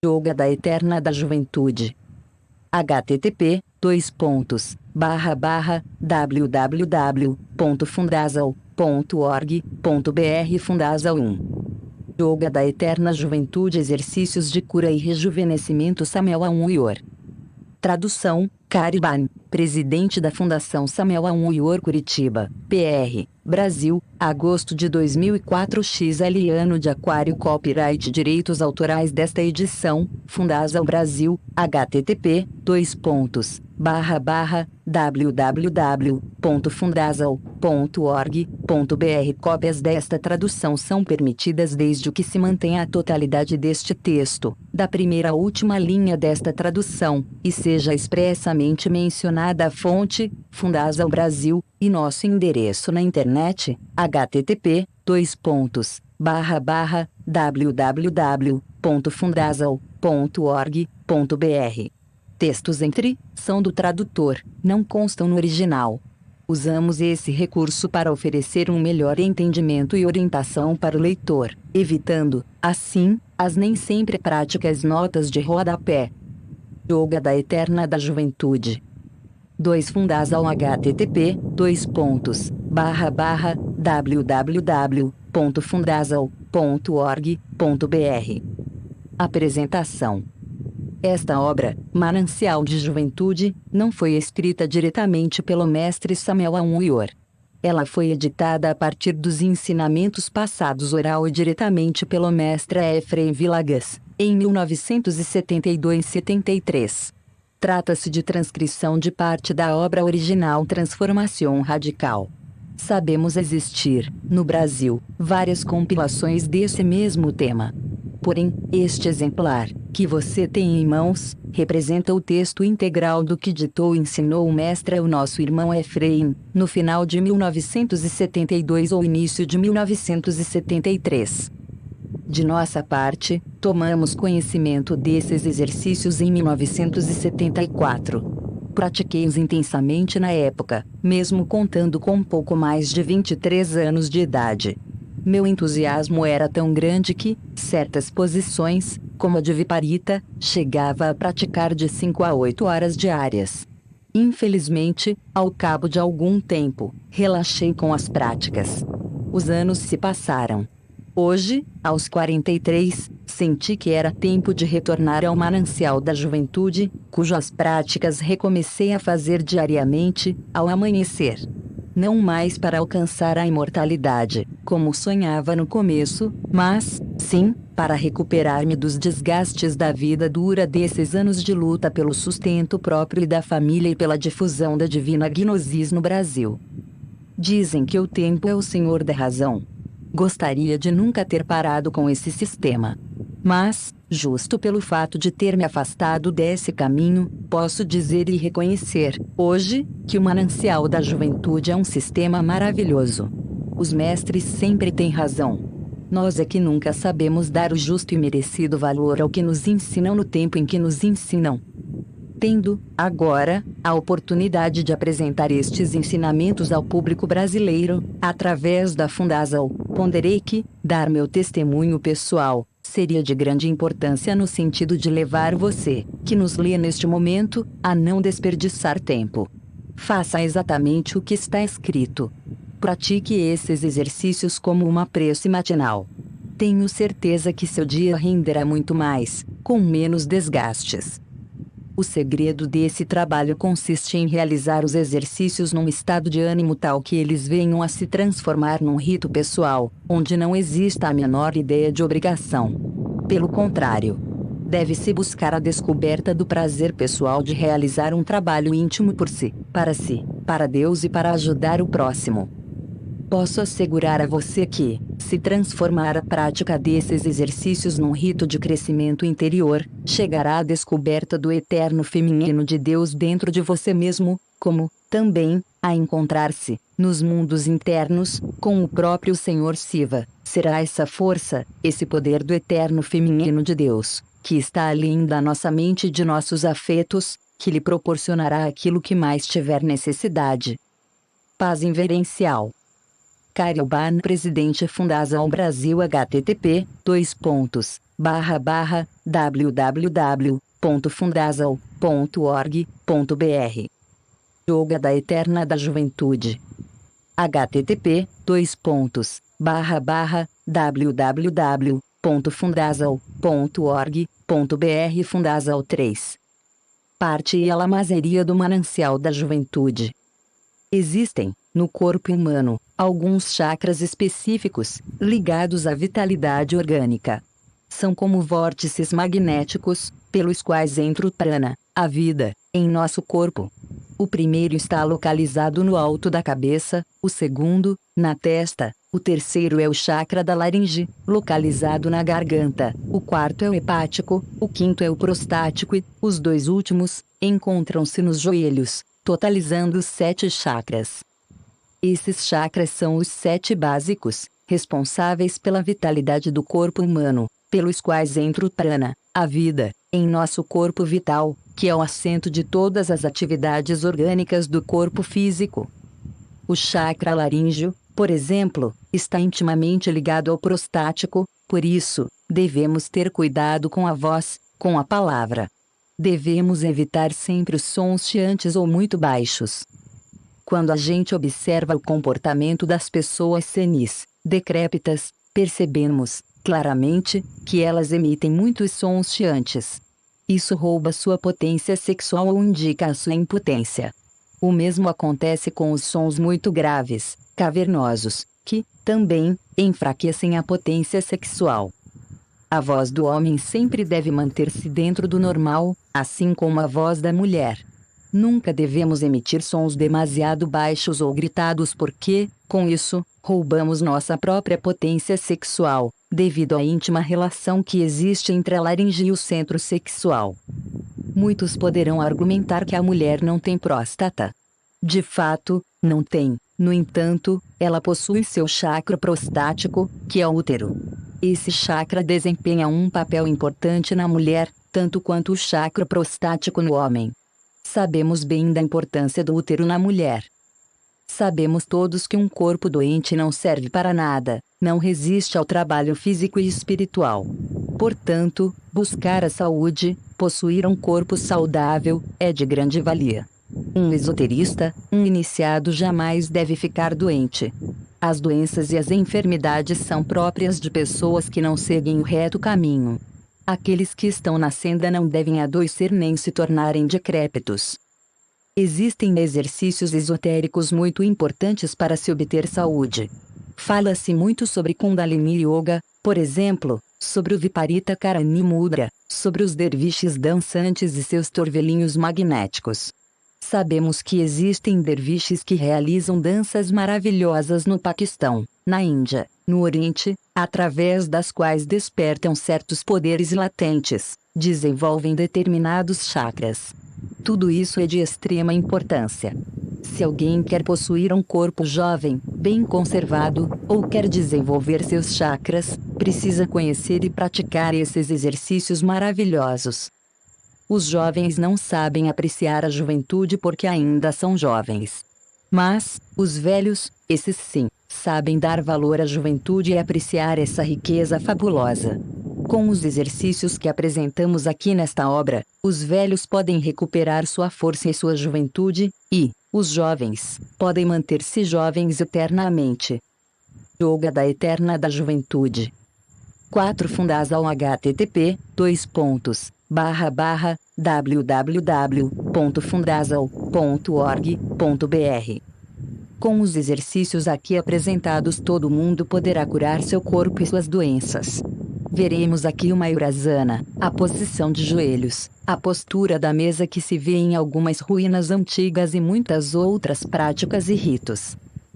Yoga da Eterna da Juventude. http://www.fundasal.org.br Fundasal 1. Yoga da Eterna Juventude, exercícios de cura e rejuvenescimento, Samuel Aun-Weor. Tradução: Cariban, presidente da Fundação Samuel Aun-Weor, Curitiba, PR, Brasil, agosto de 2004. XL ano de Aquário. Copyright Direitos Autorais desta edição, Fundasal Brasil, http://www.fundasal.org.br. Cópias desta tradução são permitidas desde que se mantenha a totalidade deste texto, da primeira à última linha desta tradução, e seja expressamente mencionada a fonte, Fundasal Brasil, e nosso endereço na internet, http://www.fundasal.org.br. Textos são do tradutor, não constam no original. Usamos esse recurso para oferecer um melhor entendimento e orientação para o leitor, evitando, assim, as nem sempre práticas notas de rodapé. Yoga da Eterna da Juventude. Fundasal. http://www.fundasal.org.br. Apresentação. Esta obra, Manancial de Juventude, não foi escrita diretamente pelo mestre Samuel Aun-Weor. Ela foi editada a partir dos ensinamentos passados oral e diretamente pelo mestre Efraim Villagas, em 1972-73. Trata-se de transcrição de parte da obra original Transformação Radical. Sabemos existir, no Brasil, várias compilações desse mesmo tema. Porém, este exemplar, que você tem em mãos, representa o texto integral do que ditou e ensinou o mestre ao nosso irmão Efraim, no final de 1972 ou início de 1973. De nossa parte, tomamos conhecimento desses exercícios em 1974. Pratiquei-os intensamente na época, mesmo contando com pouco mais de 23 anos de idade. Meu entusiasmo era tão grande que, certas posições, como a de Viparita, chegava a praticar de 5 a 8 horas diárias. Infelizmente, ao cabo de algum tempo, relaxei com as práticas. Os anos se passaram. Hoje, aos 43, senti que era tempo de retornar ao Manancial da Juventude, cujas práticas recomecei a fazer diariamente, ao amanhecer. Não mais para alcançar a imortalidade, como sonhava no começo, mas, sim, para recuperar-me dos desgastes da vida dura desses anos de luta pelo sustento próprio e da família e pela difusão da divina gnosis no Brasil. Dizem que o tempo é o senhor da razão. Gostaria de nunca ter parado com esse sistema. Mas, justo pelo fato de ter me afastado desse caminho, posso dizer e reconhecer, hoje, que o Manancial da Juventude é um sistema maravilhoso. Os mestres sempre têm razão. Nós é que nunca sabemos dar o justo e merecido valor ao que nos ensinam no tempo em que nos ensinam. Tendo, agora, a oportunidade de apresentar estes ensinamentos ao público brasileiro, através da Fundasal, ponderei que, dar meu testemunho pessoal, seria de grande importância no sentido de levar você, que nos lê neste momento, a não desperdiçar tempo. Faça exatamente o que está escrito. Pratique esses exercícios como uma prece matinal. Tenho certeza que seu dia renderá muito mais, com menos desgastes. O segredo desse trabalho consiste em realizar os exercícios num estado de ânimo tal que eles venham a se transformar num rito pessoal, onde não exista a menor ideia de obrigação. Pelo contrário, deve-se buscar a descoberta do prazer pessoal de realizar um trabalho íntimo por si, para Deus e para ajudar o próximo. Posso assegurar a você que, se transformar a prática desses exercícios num rito de crescimento interior, chegará à descoberta do eterno feminino de Deus dentro de você mesmo, como, também, a encontrar-se, nos mundos internos, com o próprio Senhor Shiva. Será essa força, esse poder do eterno feminino de Deus, que está além da nossa mente e de nossos afetos, que lhe proporcionará aquilo que mais tiver necessidade. Paz inverencial. Cariban, presidente Fundasal Brasil, http:// http://www.fundasal.org.br Yoga da Eterna da Juventude. http://www.fundasal.org.br Fundasal 3 Parte e a lamazeria do manancial da juventude. Existem, no corpo humano, alguns chakras específicos, ligados à vitalidade orgânica. São como vórtices magnéticos, pelos quais entra o prana, a vida, em nosso corpo. O primeiro está localizado no alto da cabeça, o segundo, na testa, o terceiro é o chakra da laringe, localizado na garganta, o quarto é o hepático, o quinto é o prostático e, os dois últimos, encontram-se nos joelhos, totalizando os 7 chakras. Esses chakras são os 7 básicos, responsáveis pela vitalidade do corpo humano, pelos quais entra o prana, a vida, em nosso corpo vital, que é o assento de todas as atividades orgânicas do corpo físico. O chakra laríngeo, por exemplo, está intimamente ligado ao prostático, por isso, devemos ter cuidado com a voz, com a palavra. Devemos evitar sempre os sons chiantes ou muito baixos. Quando a gente observa o comportamento das pessoas senis, decrépitas, percebemos, claramente, que elas emitem muitos sons chiantes. Isso rouba sua potência sexual ou indica a sua impotência. O mesmo acontece com os sons muito graves, cavernosos, que, também, enfraquecem a potência sexual. A voz do homem sempre deve manter-se dentro do normal, assim como a voz da mulher. Nunca devemos emitir sons demasiado baixos ou gritados porque, com isso, roubamos nossa própria potência sexual, devido à íntima relação que existe entre a laringe e o centro sexual. Muitos poderão argumentar que a mulher não tem próstata. De fato, não tem. No entanto, ela possui seu chakra prostático, que é o útero. Esse chakra desempenha um papel importante na mulher, tanto quanto o chakra prostático no homem. Sabemos bem da importância do útero na mulher. Sabemos todos que um corpo doente não serve para nada, não resiste ao trabalho físico e espiritual. Portanto, buscar a saúde, possuir um corpo saudável, é de grande valia. Um esoterista, um iniciado jamais deve ficar doente. As doenças e as enfermidades são próprias de pessoas que não seguem o reto caminho. Aqueles que estão na senda não devem adoecer nem se tornarem decrépitos. Existem exercícios esotéricos muito importantes para se obter saúde. Fala-se muito sobre Kundalini Yoga, por exemplo, sobre o Viparita Karani Mudra, sobre os derviches dançantes e seus torvelinhos magnéticos. Sabemos que existem derviches que realizam danças maravilhosas no Paquistão, na Índia, no Oriente, através das quais despertam certos poderes latentes, desenvolvem determinados chakras. Tudo isso é de extrema importância. Se alguém quer possuir um corpo jovem, bem conservado, ou quer desenvolver seus chakras, precisa conhecer e praticar esses exercícios maravilhosos. Os jovens não sabem apreciar a juventude porque ainda são jovens. Mas, os velhos, esses sim, sabem dar valor à juventude e apreciar essa riqueza fabulosa. Com os exercícios que apresentamos aqui nesta obra, os velhos podem recuperar sua força e sua juventude, e, os jovens, podem manter-se jovens eternamente. Yoga da Eterna da Juventude. 4 Fundasal http://www.fundasal.org.br Com os exercícios aqui apresentados todo mundo poderá curar seu corpo e suas doenças. Veremos aqui uma Mayurasana, a posição de joelhos, a postura da mesa que se vê em algumas ruínas antigas e muitas outras práticas e ritos.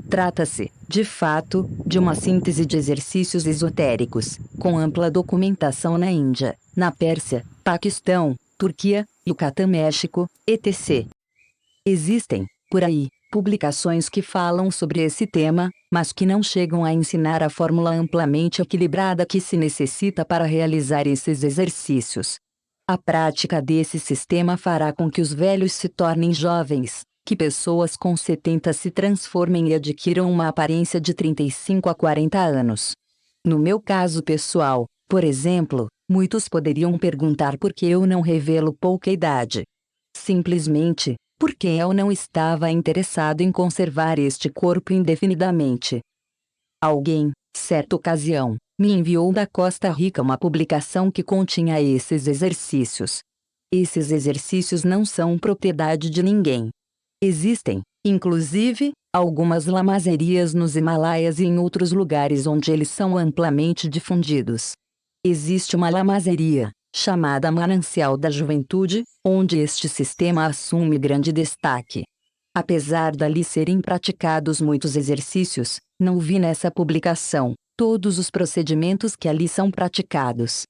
Trata-se, de fato, de uma síntese de exercícios esotéricos, com ampla documentação na Índia, na Pérsia, Paquistão, Turquia, Yucatán, México, etc. Existem, por aí, publicações que falam sobre esse tema, mas que não chegam a ensinar a fórmula amplamente equilibrada que se necessita para realizar esses exercícios. A prática desse sistema fará com que os velhos se tornem jovens, que pessoas com 70 se transformem e adquiram uma aparência de 35 a 40 anos. No meu caso pessoal, por exemplo, Muitos poderiam perguntar por que eu não revelo pouca idade. Simplesmente, porque eu não estava interessado em conservar este corpo indefinidamente. Alguém, certa ocasião, me enviou da Costa Rica uma publicação que continha esses exercícios. Esses exercícios não são propriedade de ninguém. Existem, inclusive, algumas lamazerias nos Himalaias e em outros lugares onde eles são amplamente difundidos. Existe uma lamazeria, chamada Manancial da Juventude, onde este sistema assume grande destaque. Apesar dali serem praticados muitos exercícios, não vi nessa publicação todos os procedimentos que ali são praticados.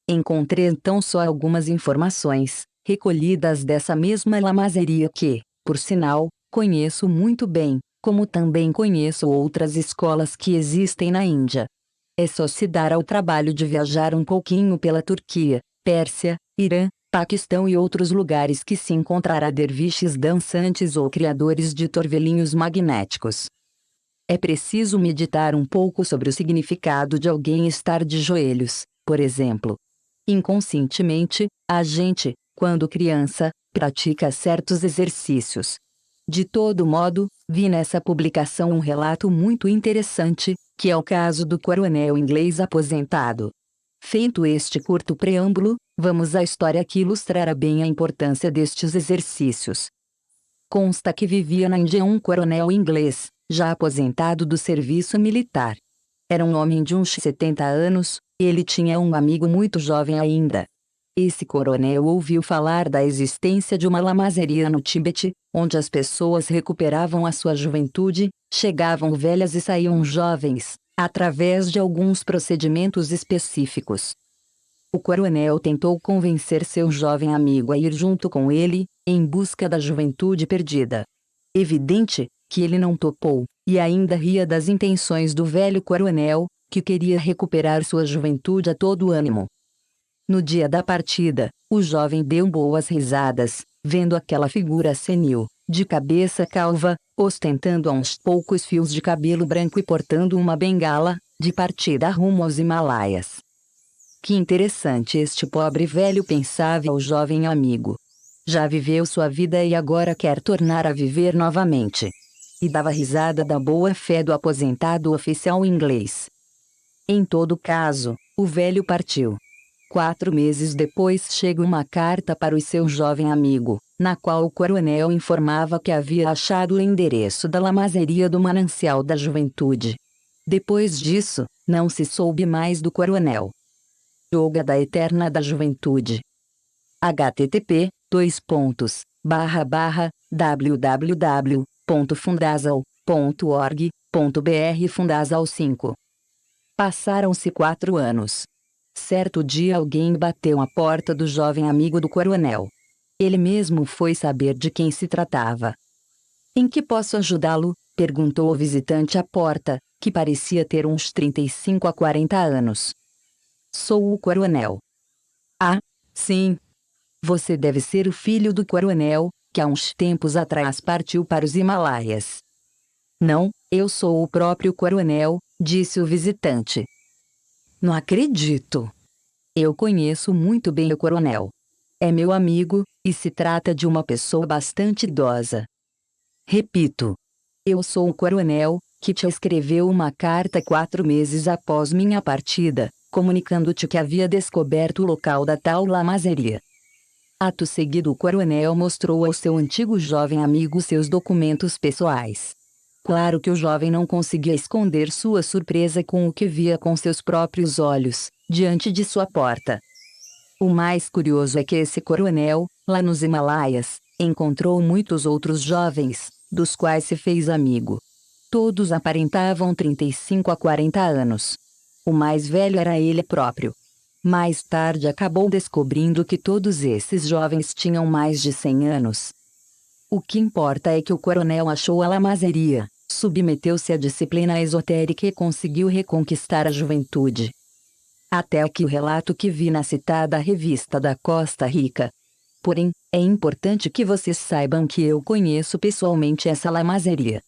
Encontrei então só algumas informações, recolhidas dessa mesma lamazeria que, por sinal, conheço muito bem, como também conheço outras escolas que existem na Índia. É só se dar ao trabalho de viajar um pouquinho pela Turquia, Pérsia, Irã, Paquistão e outros lugares que se encontrará derviches dançantes ou criadores de torvelinhos magnéticos. É preciso meditar um pouco sobre o significado de alguém estar de joelhos, por exemplo. Inconscientemente, a gente, quando criança, pratica certos exercícios. De todo modo, vi nessa publicação um relato muito interessante, que é o caso do coronel inglês aposentado. Feito este curto preâmbulo, vamos à história que ilustrará bem a importância destes exercícios. Consta que vivia na Índia um coronel inglês, já aposentado do serviço militar. Era um homem de uns 70 anos, e ele tinha um amigo muito jovem ainda. Esse coronel ouviu falar da existência de uma lamazeria no Tibete, onde as pessoas recuperavam a sua juventude, chegavam velhas e saíam jovens, através de alguns procedimentos específicos. O coronel tentou convencer seu jovem amigo a ir junto com ele, em busca da juventude perdida. Evidente que ele não topou, e ainda ria das intenções do velho coronel, que queria recuperar sua juventude a todo ânimo. No dia da partida, o jovem deu boas risadas, vendo aquela figura senil, de cabeça calva, ostentando uns poucos fios de cabelo branco e portando uma bengala, de partida rumo aos Himalaias. Que interessante este pobre velho, pensava o jovem amigo. Já viveu sua vida e agora quer tornar a viver novamente. E dava risada da boa fé do aposentado oficial inglês. Em todo caso, o velho partiu. 4 meses depois chega uma carta para o seu jovem amigo, na qual o coronel informava que havia achado o endereço da lamazeria do Manancial da Juventude. Depois disso, não se soube mais do coronel. Yoga da Eterna da Juventude. http://www.fundasal.org.br Fundasal 5. Passaram-se 4 anos. Certo dia alguém bateu à porta do jovem amigo do coronel. Ele mesmo foi saber de quem se tratava. "Em que posso ajudá-lo?", perguntou o visitante à porta, que parecia ter uns 35 a 40 anos. "Sou o coronel." "Ah, sim. Você deve ser o filho do coronel, que há uns tempos atrás partiu para os Himalaias." "Não, eu sou o próprio coronel", disse o visitante. "Não acredito. Eu conheço muito bem o coronel. É meu amigo, e se trata de uma pessoa bastante idosa." "Repito. Eu sou o coronel, que te escreveu uma carta 4 meses após minha partida, comunicando-te que havia descoberto o local da tal lamazeria." Ato seguido, o coronel mostrou ao seu antigo jovem amigo seus documentos pessoais. Claro que o jovem não conseguia esconder sua surpresa com o que via com seus próprios olhos, diante de sua porta. O mais curioso é que esse coronel, lá nos Himalaias, encontrou muitos outros jovens, dos quais se fez amigo. Todos aparentavam 35 a 40 anos. O mais velho era ele próprio. Mais tarde acabou descobrindo que todos esses jovens tinham mais de 100 anos. O que importa é que o coronel achou a lamazeria, submeteu-se à disciplina esotérica e conseguiu reconquistar a juventude. Até aqui o relato que vi na citada revista da Costa Rica. Porém, é importante que vocês saibam que eu conheço pessoalmente essa lamazeria.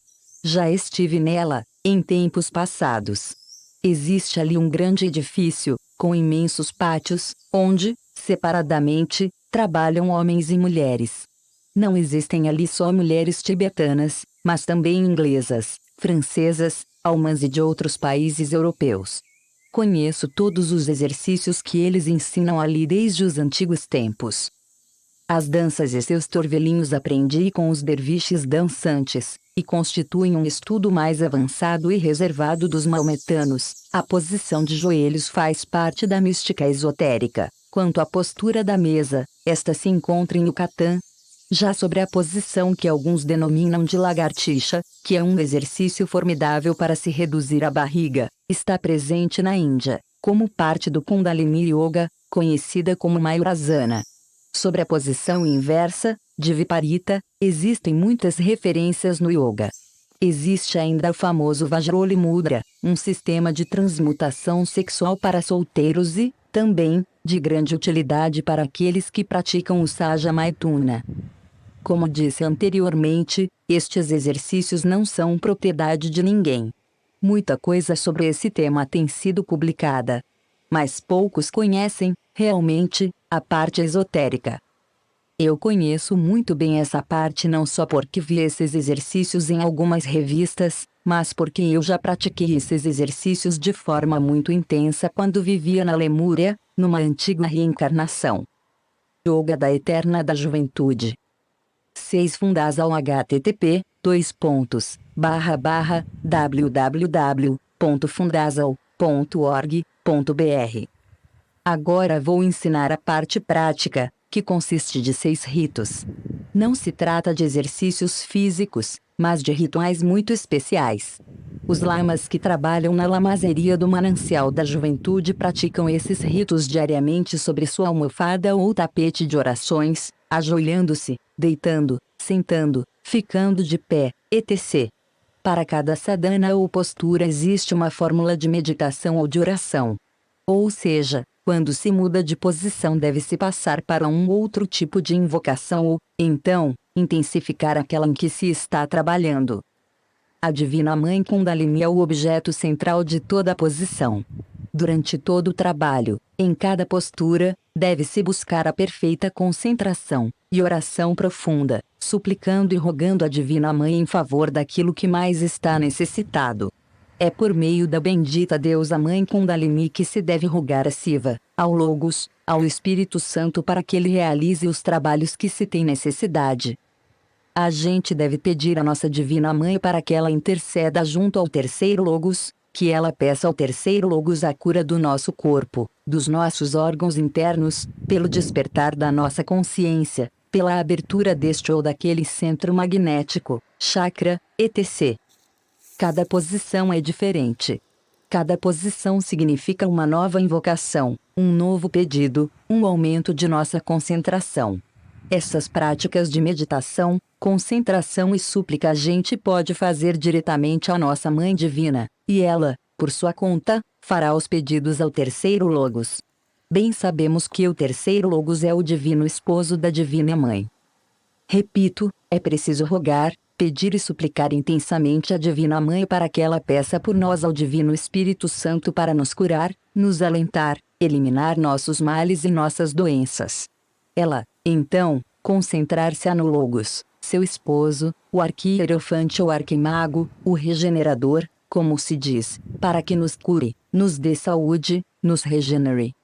Já estive nela, em tempos passados. Existe ali um grande edifício, com imensos pátios, onde, separadamente, trabalham homens e mulheres. Não existem ali só mulheres tibetanas, mas também inglesas, francesas, alemãs e de outros países europeus. Conheço todos os exercícios que eles ensinam ali desde os antigos tempos. As danças e seus torvelinhos aprendi com os derviches dançantes, e constituem um estudo mais avançado e reservado dos maometanos. A posição de joelhos faz parte da mística esotérica. Quanto à postura da mesa, esta se encontra em Yucatán. Já sobre a posição que alguns denominam de lagartixa, que é um exercício formidável para se reduzir a barriga, está presente na Índia, como parte do Kundalini Yoga, conhecida como Mayurasana. Sobre a posição inversa, de Viparita, existem muitas referências no yoga. Existe ainda o famoso Vajroli Mudra, um sistema de transmutação sexual para solteiros e, também, de grande utilidade para aqueles que praticam o Saja Maituna. Como disse anteriormente, estes exercícios não são propriedade de ninguém. Muita coisa sobre esse tema tem sido publicada, mas poucos conhecem, realmente, a parte esotérica. Eu conheço muito bem essa parte não só porque vi esses exercícios em algumas revistas, mas porque eu já pratiquei esses exercícios de forma muito intensa quando vivia na Lemúria, numa antiga reencarnação. Yoga da Eterna da Juventude. 6 Fundazal http://www.fundazal.org.br. Agora vou ensinar a parte prática, que consiste de 6 ritos. Não se trata de exercícios físicos, mas de rituais muito especiais. Os lamas que trabalham na lamazeria do Manancial da Juventude praticam esses ritos diariamente sobre sua almofada ou tapete de orações, ajoelhando-se, deitando, sentando, ficando de pé, etc. Para cada sadhana ou postura existe uma fórmula de meditação ou de oração. Ou seja, quando se muda de posição deve-se passar para um outro tipo de invocação ou, então, intensificar aquela em que se está trabalhando. A Divina Mãe Kundalini é o objeto central de toda a posição. Durante todo o trabalho, em cada postura, deve-se buscar a perfeita concentração e oração profunda, suplicando e rogando a Divina Mãe em favor daquilo que mais está necessitado. É por meio da bendita deusa Mãe Kundalini que se deve rogar a Shiva, ao Logos, ao Espírito Santo para que ele realize os trabalhos que se tem necessidade. A gente deve pedir à nossa Divina Mãe para que ela interceda junto ao terceiro Logos, que ela peça ao terceiro Logos a cura do nosso corpo, dos nossos órgãos internos, pelo despertar da nossa consciência, pela abertura deste ou daquele centro magnético, chakra, etc. Cada posição é diferente. Cada posição significa uma nova invocação, um novo pedido, um aumento de nossa concentração. Essas práticas de meditação, concentração e súplica a gente pode fazer diretamente à nossa Mãe Divina, e ela, por sua conta, fará os pedidos ao terceiro Logos. Bem sabemos que o terceiro Logos é o Divino Esposo da Divina Mãe. Repito, é preciso rogar, pedir e suplicar intensamente à Divina Mãe para que ela peça por nós ao Divino Espírito Santo para nos curar, nos alentar, eliminar nossos males e nossas doenças. Ela, então, concentrar-se-á no Logos, seu esposo, o arquierofante ou arquimago, o regenerador, como se diz, para que nos cure, nos dê saúde, nos regenere.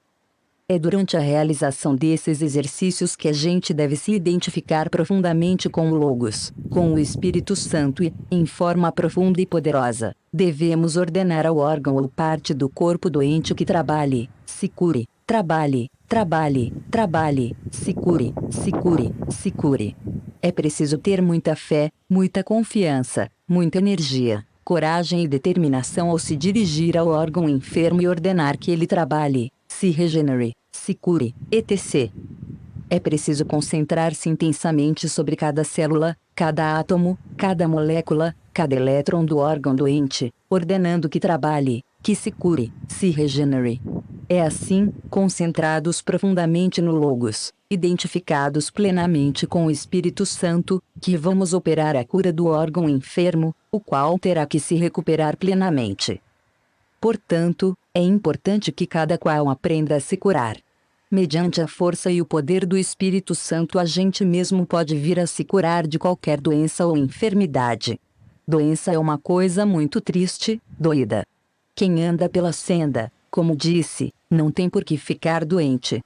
É durante a realização desses exercícios que a gente deve se identificar profundamente com o Logos, com o Espírito Santo e, em forma profunda e poderosa, devemos ordenar ao órgão ou parte do corpo doente que trabalhe, se cure, trabalhe, trabalhe, trabalhe, se cure, se cure, se cure. É preciso ter muita fé, muita confiança, muita energia, coragem e determinação ao se dirigir ao órgão enfermo e ordenar que ele trabalhe, se regenere, se cure, etc. É preciso concentrar-se intensamente sobre cada célula, cada átomo, cada molécula, cada elétron do órgão doente, ordenando que trabalhe, que se cure, se regenere. É assim, concentrados profundamente no Logos, identificados plenamente com o Espírito Santo, que vamos operar a cura do órgão enfermo, o qual terá que se recuperar plenamente. Portanto, é importante que cada qual aprenda a se curar. Mediante a força e o poder do Espírito Santo, a gente mesmo pode vir a se curar de qualquer doença ou enfermidade. Doença é uma coisa muito triste, doída. Quem anda pela senda, como disse, não tem por que ficar doente.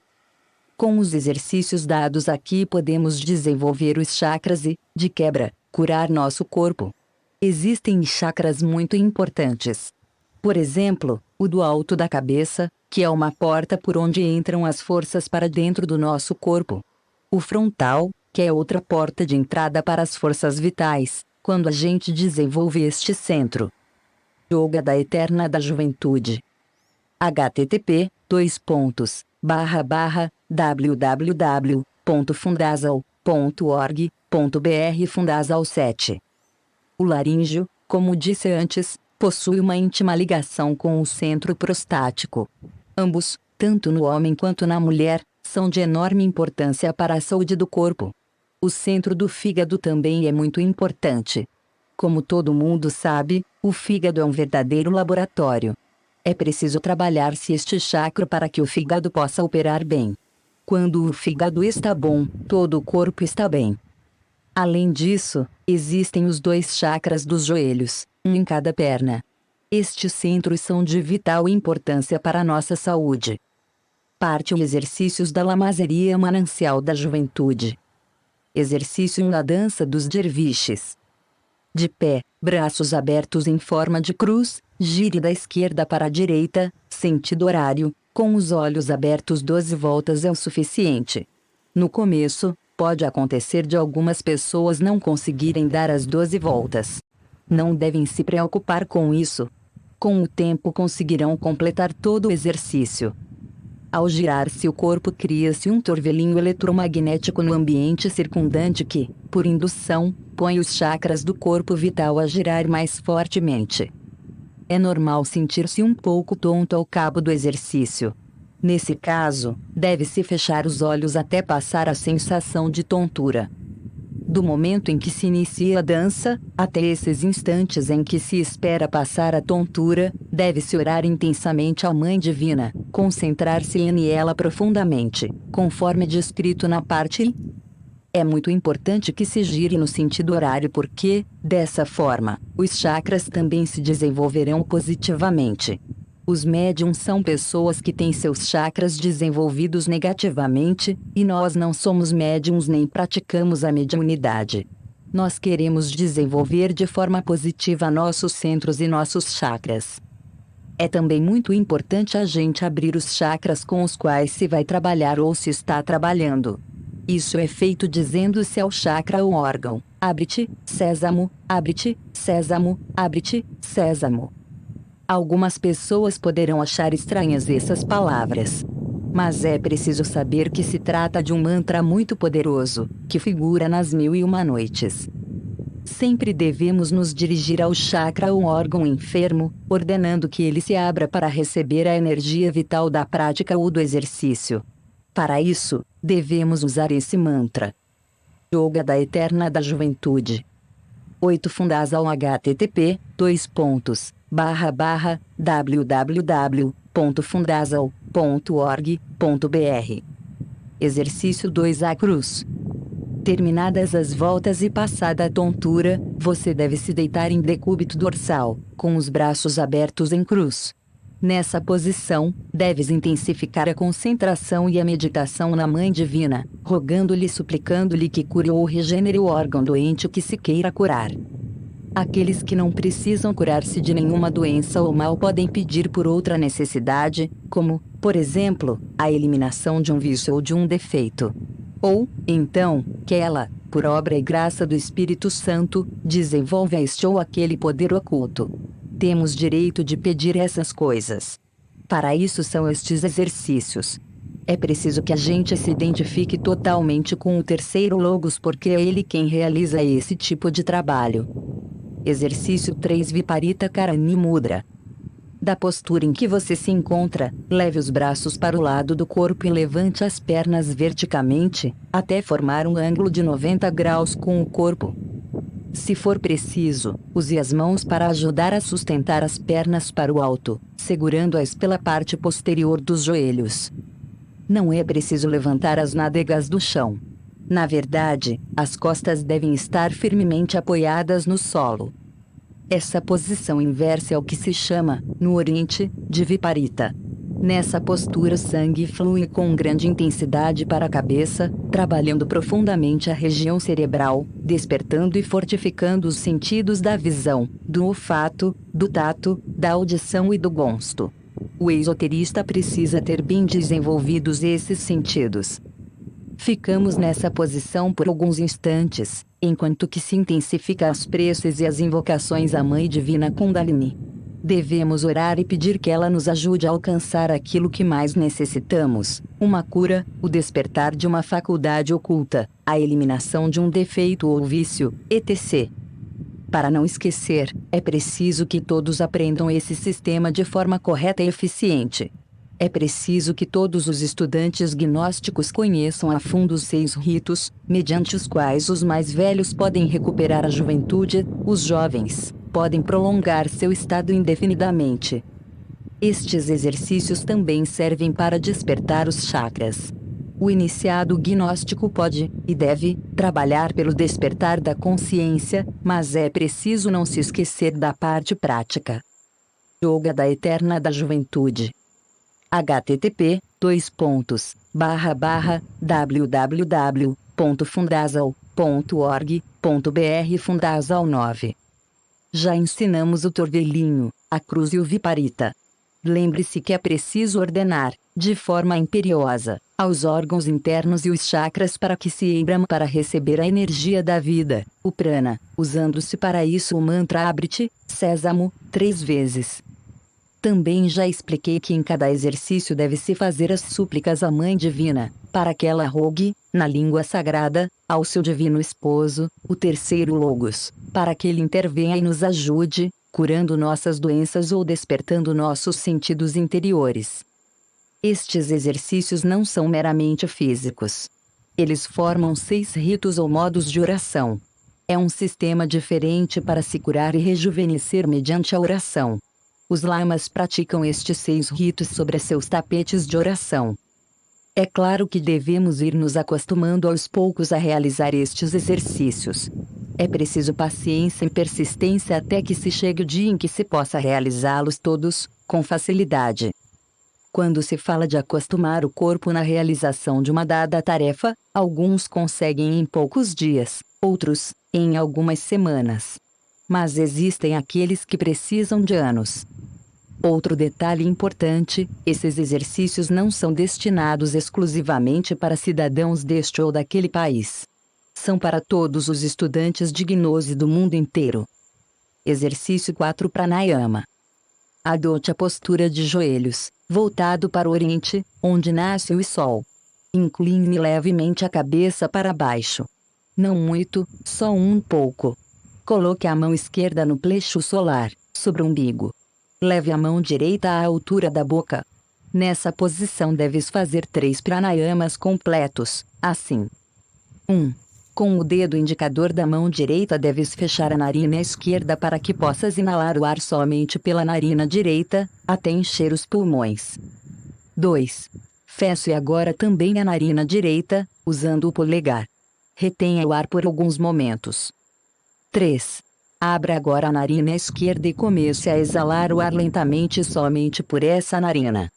Com os exercícios dados aqui podemos desenvolver os chakras e, de quebra, curar nosso corpo. Existem chakras muito importantes. Por exemplo, o do alto da cabeça, que é uma porta por onde entram as forças para dentro do nosso corpo. O frontal, que é outra porta de entrada para as forças vitais, quando a gente desenvolve este centro. Yoga da Eterna da Juventude. http://www.fundasal.org.br Fundasal 7. O laríngeo, como disse antes, possui uma íntima ligação com o centro prostático. Ambos, tanto no homem quanto na mulher, são de enorme importância para a saúde do corpo. O centro do fígado também é muito importante. Como todo mundo sabe, o fígado é um verdadeiro laboratório. É preciso trabalhar-se este chakra para que o fígado possa operar bem. Quando o fígado está bom, todo o corpo está bem. Além disso, existem os 2 chakras dos joelhos, um em cada perna. Estes centros são de vital importância para a nossa saúde. Parte os exercícios da lamazeria manancial da juventude. Exercício na dança dos derviches. De pé, braços abertos em forma de cruz, gire da esquerda para a direita, sentido horário, com os olhos abertos 12 voltas é o suficiente. No começo, pode acontecer de algumas pessoas não conseguirem dar as 12 voltas. Não devem se preocupar com isso. Com o tempo conseguirão completar todo o exercício. Ao girar-se o corpo cria-se um torvelinho eletromagnético no ambiente circundante que, por indução, põe os chakras do corpo vital a girar mais fortemente. É normal sentir-se um pouco tonto ao cabo do exercício. Nesse caso, deve-se fechar os olhos até passar a sensação de tontura. Do momento em que se inicia a dança, até esses instantes em que se espera passar a tontura, deve-se orar intensamente à Mãe Divina, concentrar-se em ela profundamente, conforme descrito na parte. É muito importante que se gire no sentido horário porque, dessa forma, os chakras também se desenvolverão positivamente. Os médiums são pessoas que têm seus chakras desenvolvidos negativamente, e nós não somos médiums nem praticamos a mediunidade. Nós queremos desenvolver de forma positiva nossos centros e nossos chakras. É também muito importante a gente abrir os chakras com os quais se vai trabalhar ou se está trabalhando. Isso é feito dizendo-se ao chakra ou órgão: abre-te, sésamo, abre-te, sésamo, abre-te, sésamo. Algumas pessoas poderão achar estranhas essas palavras. Mas é preciso saber que se trata de um mantra muito poderoso, que figura nas 1001 noites. Sempre devemos nos dirigir ao chakra ou órgão enfermo, ordenando que ele se abra para receber a energia vital da prática ou do exercício. Para isso, devemos usar esse mantra. Yoga da Eterna da Juventude. 8 Fundasal http://www.fundasal.org.br Exercício 2 A Cruz. Terminadas as voltas e passada a tontura, você deve se deitar em decúbito dorsal, com os braços abertos em cruz. Nessa posição, deves intensificar a concentração e a meditação na Mãe Divina, rogando-lhe e suplicando-lhe que cure ou regenere o órgão doente que se queira curar. Aqueles que não precisam curar-se de nenhuma doença ou mal podem pedir por outra necessidade, como, por exemplo, a eliminação de um vício ou de um defeito. Ou, então, que ela, por obra e graça do Espírito Santo, desenvolva este ou aquele poder oculto. Temos direito de pedir essas coisas. Para isso são estes exercícios. É preciso que a gente se identifique totalmente com o terceiro logos porque é ele quem realiza esse tipo de trabalho. Exercício 3 Viparita Karani Mudra. Da postura em que você se encontra, leve os braços para o lado do corpo e levante as pernas verticalmente, até formar um ângulo de 90 graus com o corpo. Se for preciso, use as mãos para ajudar a sustentar as pernas para o alto, segurando-as pela parte posterior dos joelhos. Não é preciso levantar as nádegas do chão. Na verdade, as costas devem estar firmemente apoiadas no solo. Essa posição inversa é o que se chama, no Oriente, de Viparita. Nessa postura o sangue flui com grande intensidade para a cabeça, trabalhando profundamente a região cerebral, despertando e fortificando os sentidos da visão, do olfato, do tato, da audição e do gosto. O esoterista precisa ter bem desenvolvidos esses sentidos. Ficamos nessa posição por alguns instantes, enquanto que se intensifica as preces e as invocações à Mãe Divina Kundalini. Devemos orar e pedir que ela nos ajude a alcançar aquilo que mais necessitamos: uma cura, o despertar de uma faculdade oculta, a eliminação de um defeito ou vício, etc. Para não esquecer, é preciso que todos aprendam esse sistema de forma correta e eficiente. É preciso que todos os estudantes gnósticos conheçam a fundo os 6 ritos, mediante os quais os mais velhos podem recuperar a juventude, os jovens podem prolongar seu estado indefinidamente. Estes exercícios também servem para despertar os chakras. O iniciado gnóstico pode, e deve, trabalhar pelo despertar da consciência, mas é preciso não se esquecer da parte prática. Yoga da Eterna da Juventude. http://www.fundasal.org.br Fundasal 9. Já ensinamos o torvelinho, a cruz e o viparita. Lembre-se que é preciso ordenar, de forma imperiosa, aos órgãos internos e os chakras para que se abram para receber a energia da vida, o prana, usando-se para isso o mantra Abrit, Sésamo, 3 vezes. Também já expliquei que em cada exercício deve-se fazer as súplicas à Mãe Divina, para que ela rogue, na língua sagrada, ao seu divino esposo, o terceiro Logos, para que ele intervenha e nos ajude, curando nossas doenças ou despertando nossos sentidos interiores. Estes exercícios não são meramente físicos. Eles formam 6 ritos ou modos de oração. É um sistema diferente para se curar e rejuvenescer mediante a oração. Os lamas praticam estes 6 ritos sobre seus tapetes de oração. É claro que devemos ir nos acostumando aos poucos a realizar estes exercícios. É preciso paciência e persistência até que se chegue o dia em que se possa realizá-los todos, com facilidade. Quando se fala de acostumar o corpo na realização de uma dada tarefa, alguns conseguem em poucos dias, outros, em algumas semanas. Mas existem aqueles que precisam de anos. Outro detalhe importante: esses exercícios não são destinados exclusivamente para cidadãos deste ou daquele país. São para todos os estudantes de gnose do mundo inteiro. Exercício 4 Pranayama. Adote a postura de joelhos, voltado para o Oriente, onde nasce o Sol. Incline levemente a cabeça para baixo. Não muito, só um pouco. Coloque a mão esquerda no plexo solar, sobre o umbigo. Leve a mão direita à altura da boca. Nessa posição deves fazer 3 pranayamas completos, assim. 1. Com o dedo indicador da mão direita deves fechar a narina esquerda para que possas inalar o ar somente pela narina direita, até encher os pulmões. 2. Feche agora também a narina direita, usando o polegar. Retenha o ar por alguns momentos. 3. Abra agora a narina esquerda e comece a exalar o ar lentamente somente por essa narina.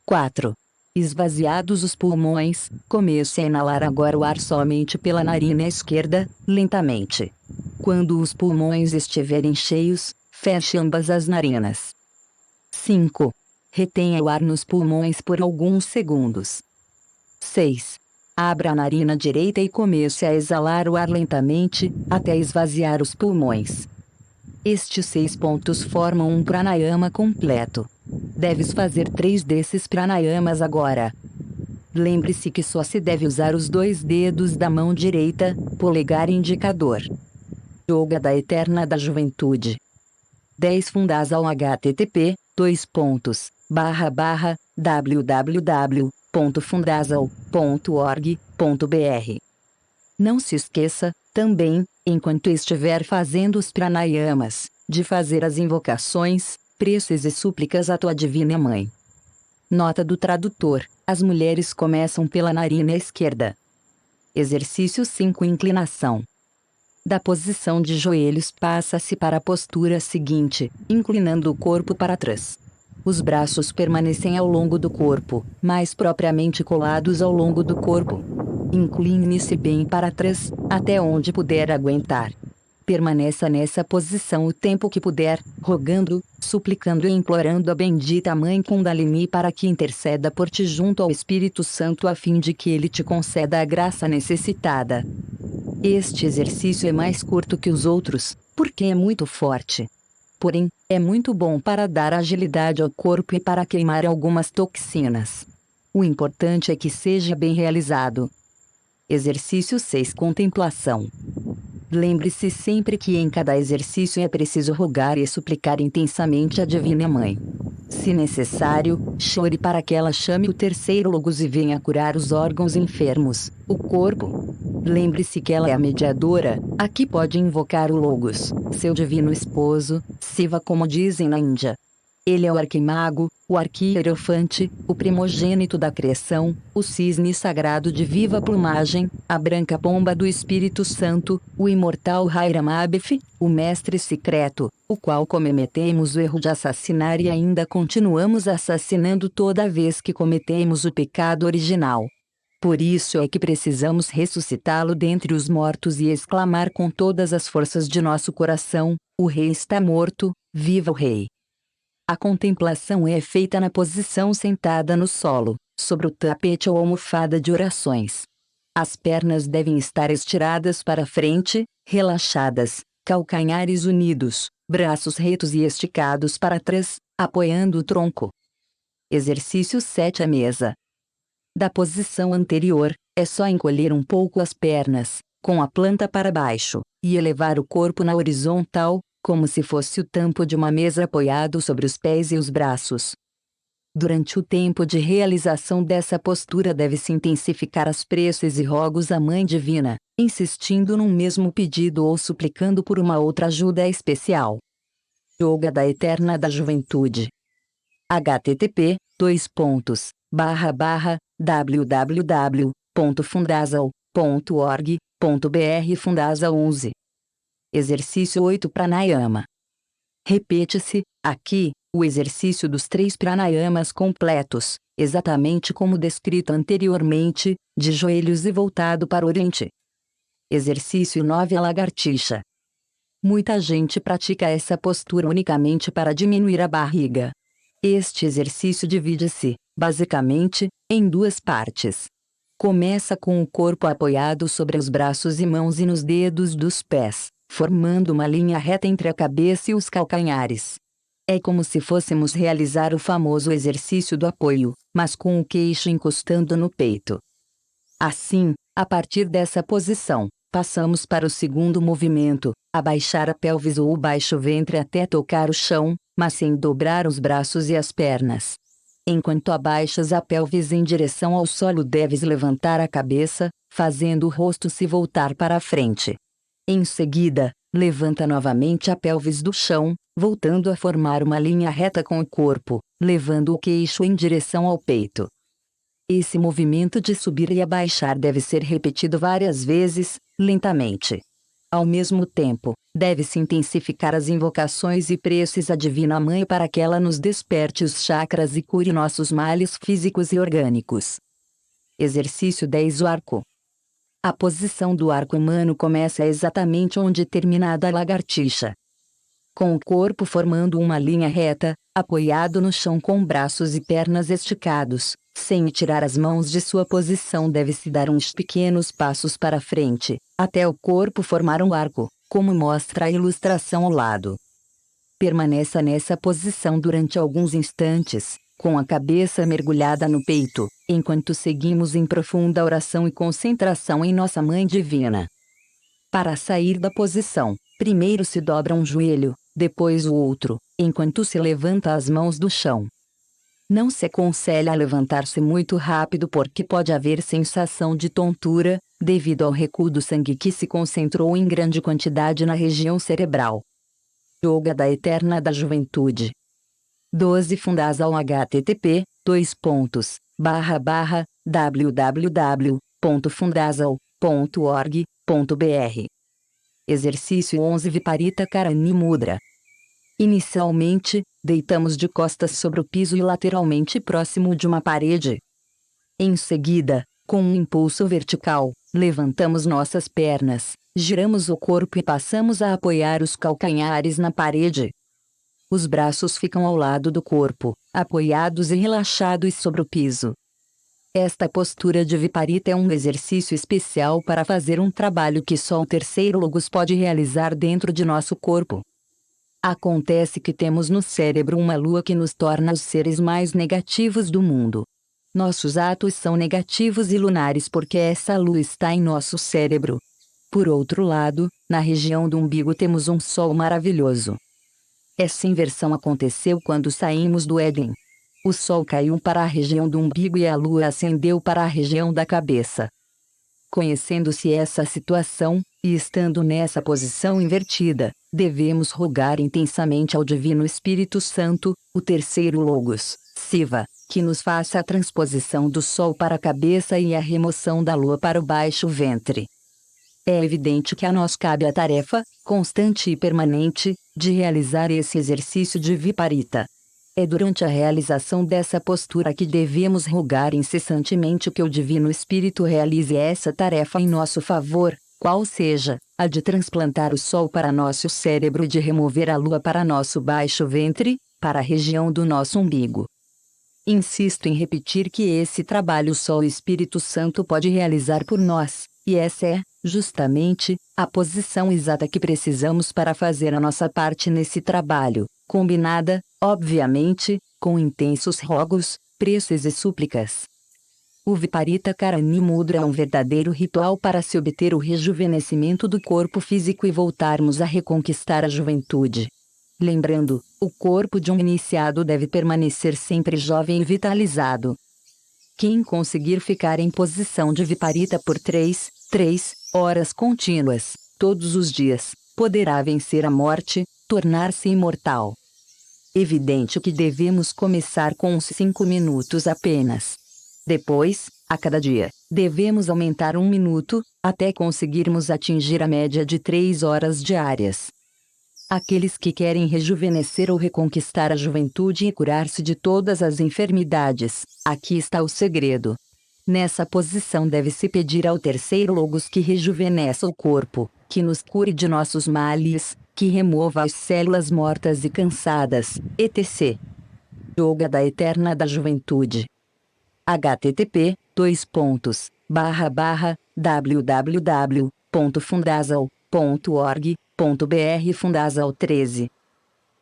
4. Esvaziados os pulmões, comece a inalar agora o ar somente pela narina esquerda, lentamente. Quando os pulmões estiverem cheios, feche ambas as narinas. 5. Retenha o ar nos pulmões por alguns segundos. 6. Abra a narina direita e comece a exalar o ar lentamente, até esvaziar os pulmões. Estes 6 pontos formam um pranayama completo. Deves fazer 3 desses pranayamas agora. Lembre-se que só se deve usar os 2 dedos da mão direita, polegar e indicador. Yoga da Eterna da Juventude. 10 Fundasal http://www.fundasal.org.br. Não se esqueça, também, Enquanto estiver fazendo os pranayamas, de fazer as invocações, preces e súplicas à tua Divina Mãe. Nota do tradutor: as mulheres começam pela narina esquerda. Exercício 5: inclinação. Da posição de joelhos passa-se para a postura seguinte, inclinando o corpo para trás. Os braços permanecem ao longo do corpo, mais propriamente colados ao longo do corpo. Incline-se bem para trás, até onde puder aguentar. Permaneça nessa posição o tempo que puder, rogando, suplicando e implorando a bendita Mãe Kundalini para que interceda por ti junto ao Espírito Santo a fim de que ele te conceda a graça necessitada. Este exercício é mais curto que os outros, porque é muito forte. Porém, é muito bom para dar agilidade ao corpo e para queimar algumas toxinas. O importante é que seja bem realizado. Exercício 6: contemplação. Lembre-se sempre que em cada exercício é preciso rogar e suplicar intensamente a Divina Mãe. Se necessário, chore para que ela chame o terceiro logos e venha curar os órgãos enfermos, o corpo. Lembre-se que ela é a mediadora, a que pode invocar o Logos, seu divino esposo, Siva, como dizem na Índia. Ele é o arquimago, o arquierofante, o primogênito da criação, o cisne sagrado de viva plumagem, a branca pomba do Espírito Santo, o imortal Hairamabef, o mestre secreto, o qual cometemos o erro de assassinar e ainda continuamos assassinando toda vez que cometemos o pecado original. Por isso é que precisamos ressuscitá-lo dentre os mortos e exclamar com todas as forças de nosso coração: o rei está morto, viva o rei! A contemplação é feita na posição sentada no solo, sobre o tapete ou almofada de orações. As pernas devem estar estiradas para frente, relaxadas, calcanhares unidos, braços retos e esticados para trás, apoiando o tronco. Exercício 7: a mesa. Da posição anterior, é só encolher um pouco as pernas, com a planta para baixo, e elevar o corpo na horizontal, como se fosse o tampo de uma mesa apoiado sobre os pés e os braços. Durante o tempo de realização dessa postura deve-se intensificar as preces e rogos à Mãe Divina, insistindo num mesmo pedido ou suplicando por uma outra ajuda especial. Yoga da Eterna da Juventude. http://www.fundasal.org.br Fundasal 11. Exercício 8: Pranayama. Repete-se, aqui, o exercício dos 3 pranayamas completos, exatamente como descrito anteriormente, de joelhos e voltado para o Oriente. Exercício 9: a lagartixa. Muita gente pratica essa postura unicamente para diminuir a barriga. Este exercício divide-se, basicamente, em 2 partes. Começa com o corpo apoiado sobre os braços e mãos e nos dedos dos pés, formando uma linha reta entre a cabeça e os calcanhares. É como se fôssemos realizar o famoso exercício do apoio, mas com o queixo encostando no peito. Assim, a partir dessa posição, passamos para o segundo movimento, abaixar a pelvis ou o baixo ventre até tocar o chão, mas sem dobrar os braços e as pernas. Enquanto abaixas a pelvis em direção ao solo, deves levantar a cabeça, fazendo o rosto se voltar para a frente. Em seguida, levanta novamente a pelvis do chão, voltando a formar uma linha reta com o corpo, levando o queixo em direção ao peito. Esse movimento de subir e abaixar deve ser repetido várias vezes, lentamente. Ao mesmo tempo, deve-se intensificar as invocações e preces à Divina Mãe para que ela nos desperte os chakras e cure nossos males físicos e orgânicos. Exercício 10: o arco. A posição do arco humano começa exatamente onde termina a da lagartixa. Com o corpo formando uma linha reta, apoiado no chão com braços e pernas esticados, sem tirar as mãos de sua posição, deve-se dar uns pequenos passos para frente, até o corpo formar um arco, como mostra a ilustração ao lado. Permaneça nessa posição durante alguns instantes, com a cabeça mergulhada no peito, enquanto seguimos em profunda oração e concentração em nossa Mãe Divina. Para sair da posição, primeiro se dobra um joelho, depois o outro, enquanto se levanta as mãos do chão. Não se aconselha a levantar-se muito rápido porque pode haver sensação de tontura, devido ao recuo do sangue que se concentrou em grande quantidade na região cerebral. Yoga da Eterna da Juventude. 12 Fundazal http://www.fundazal.org.br. Exercício 11 Viparita Karani Mudra. Inicialmente, deitamos de costas sobre o piso e lateralmente próximo de uma parede. Em seguida, com um impulso vertical, levantamos nossas pernas, giramos o corpo e passamos a apoiar os calcanhares na parede. Os braços ficam ao lado do corpo, apoiados e relaxados sobre o piso. Esta postura de Viparita é um exercício especial para fazer um trabalho que só o terceiro logos pode realizar dentro de nosso corpo. Acontece que temos no cérebro uma lua que nos torna os seres mais negativos do mundo. Nossos atos são negativos e lunares porque essa lua está em nosso cérebro. Por outro lado, na região do umbigo temos um sol maravilhoso. Essa inversão aconteceu quando saímos do Éden. O sol caiu para a região do umbigo e a lua ascendeu para a região da cabeça. Conhecendo-se essa situação, e estando nessa posição invertida, devemos rogar intensamente ao Divino Espírito Santo, o terceiro Logos, Siva, que nos faça a transposição do Sol para a cabeça e a remoção da Lua para o baixo ventre. É evidente que a nós cabe a tarefa, constante e permanente, de realizar esse exercício de Viparita. É durante a realização dessa postura que devemos rogar incessantemente que o Divino Espírito realize essa tarefa em nosso favor, qual seja, a de transplantar o Sol para nosso cérebro e de remover a Lua para nosso baixo ventre, para a região do nosso umbigo. Insisto em repetir que esse trabalho só o Espírito Santo pode realizar por nós, e essa é, justamente, a posição exata que precisamos para fazer a nossa parte nesse trabalho, combinada, obviamente, com intensos rogos, preces e súplicas. O Viparita Karani Mudra é um verdadeiro ritual para se obter o rejuvenescimento do corpo físico e voltarmos a reconquistar a juventude. Lembrando, o corpo de um iniciado deve permanecer sempre jovem e vitalizado. Quem conseguir ficar em posição de Viparita por 3 horas contínuas, todos os dias, poderá vencer a morte, tornar-se imortal. Evidente que devemos começar com uns 5 minutos apenas. Depois, a cada dia, devemos aumentar 1 minuto, até conseguirmos atingir a média de 3 horas diárias. Aqueles que querem rejuvenescer ou reconquistar a juventude e curar-se de todas as enfermidades, aqui está o segredo. Nessa posição deve-se pedir ao terceiro Logos que rejuvenesça o corpo, que nos cure de nossos males, que remova as células mortas e cansadas, etc. Yoga da Eterna da Juventude. http://www.fundazal.org.br Fundazal 13.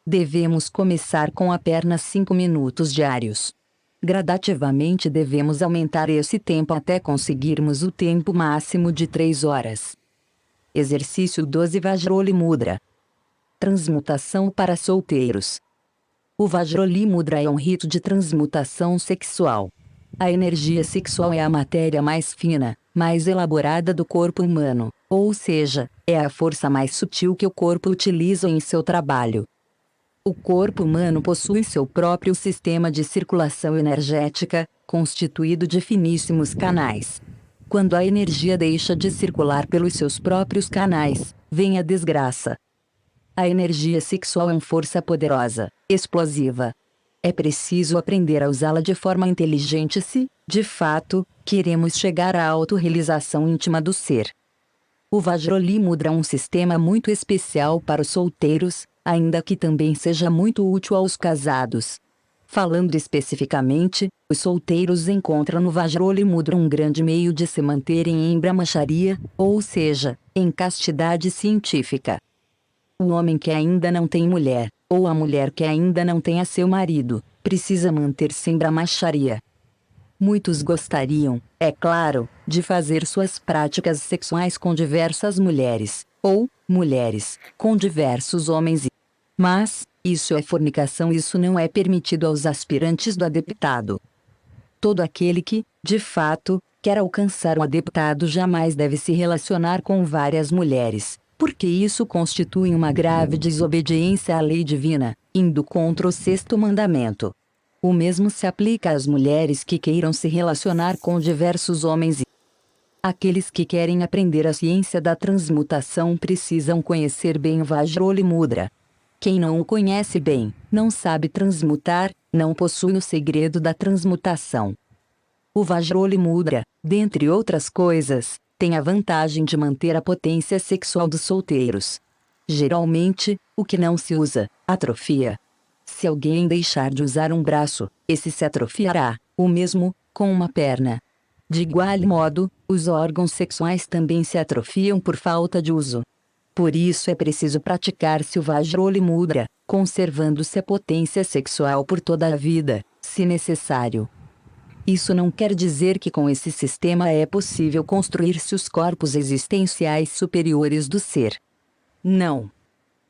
Devemos começar com apenas 5 minutos diários. Gradativamente devemos aumentar esse tempo até conseguirmos o tempo máximo de 3 horas. Exercício 12 Vajroli Mudra. Transmutação para solteiros. O Vajroli Mudra é um rito de transmutação sexual. A energia sexual é a matéria mais fina, mais elaborada do corpo humano, ou seja, é a força mais sutil que o corpo utiliza em seu trabalho. O corpo humano possui seu próprio sistema de circulação energética, constituído de finíssimos canais. Quando a energia deixa de circular pelos seus próprios canais, vem a desgraça. A energia sexual é uma força poderosa, explosiva. É preciso aprender a usá-la de forma inteligente se, de fato, queremos chegar à autorrealização íntima do ser. O Vajroli Mudra é um sistema muito especial para os solteiros, ainda que também seja muito útil aos casados. Falando especificamente, os solteiros encontram no Vajroli Mudra um grande meio de se manterem em brahmacharya, ou seja, em castidade científica. O homem que ainda não tem mulher, ou a mulher que ainda não tem a seu marido, precisa manter-se em brahmacharya. Muitos gostariam, é claro, de fazer suas práticas sexuais com diversas mulheres, ou mulheres, com diversos homens. Mas, isso é fornicação, isso não é permitido aos aspirantes do adeptado. Todo aquele que, de fato, quer alcançar um deputado jamais deve se relacionar com várias mulheres, porque isso constitui uma grave desobediência à lei divina, indo contra o sexto mandamento. O mesmo se aplica às mulheres que queiram se relacionar com diversos homens e aqueles que querem aprender a ciência da transmutação precisam conhecer bem o Vajroli Mudra. Quem não o conhece bem, não sabe transmutar, não possui o segredo da transmutação. O Vajroli Mudra, dentre outras coisas, tem a vantagem de manter a potência sexual dos solteiros. Geralmente, o que não se usa, atrofia. Se alguém deixar de usar um braço, esse se atrofiará, o mesmo, com uma perna. De igual modo, os órgãos sexuais também se atrofiam por falta de uso. Por isso é preciso praticar-se o Vajroli Mudra, conservando-se a potência sexual por toda a vida, se necessário. Isso não quer dizer que com esse sistema é possível construir-se os corpos existenciais superiores do ser. Não.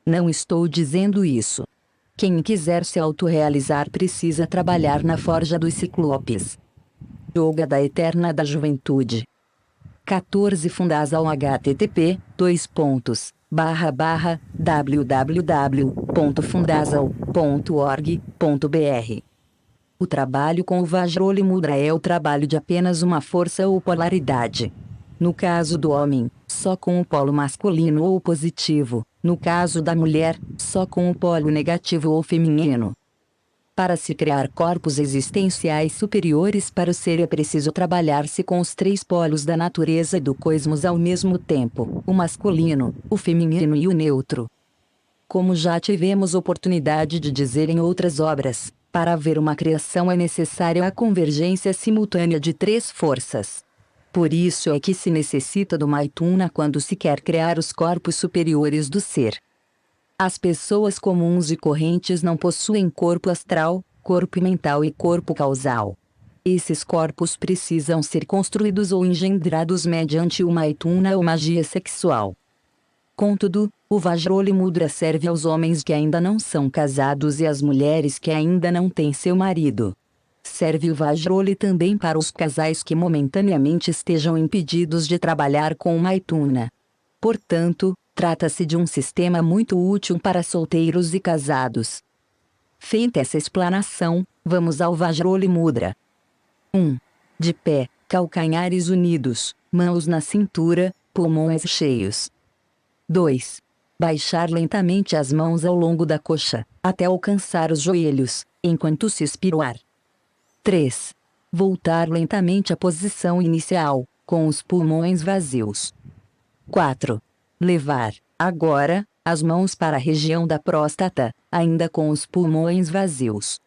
Não estou dizendo isso. Quem quiser se autorrealizar precisa trabalhar na forja dos ciclopes. Yoga da Eterna da Juventude. 14 Fundazal http://www.fundazal.org.br. O trabalho com o Vajroli Mudra é o trabalho de apenas uma força ou polaridade. No caso do homem, só com o polo masculino ou positivo, no caso da mulher, só com o polo negativo ou feminino. Para se criar corpos existenciais superiores para o ser é preciso trabalhar-se com os três polos da natureza e do cosmos ao mesmo tempo, o masculino, o feminino e o neutro. Como já tivemos oportunidade de dizer em outras obras, para haver uma criação é necessária a convergência simultânea de três forças. Por isso é que se necessita do Maituna quando se quer criar os corpos superiores do ser. As pessoas comuns e correntes não possuem corpo astral, corpo mental e corpo causal. Esses corpos precisam ser construídos ou engendrados mediante o Maituna ou magia sexual. Contudo, o Vajroli Mudra serve aos homens que ainda não são casados e às mulheres que ainda não têm seu marido. Serve o Vajroli também para os casais que momentaneamente estejam impedidos de trabalhar com o Maituna. Portanto, trata-se de um sistema muito útil para solteiros e casados. Feita essa explanação, vamos ao Vajroli Mudra. 1. De pé, calcanhares unidos, mãos na cintura, pulmões cheios. 2. Baixar lentamente as mãos ao longo da coxa, até alcançar os joelhos, enquanto se expira o ar. 3. Voltar lentamente à posição inicial, com os pulmões vazios. 4. Levar, agora, as mãos para a região da próstata, ainda com os pulmões vazios.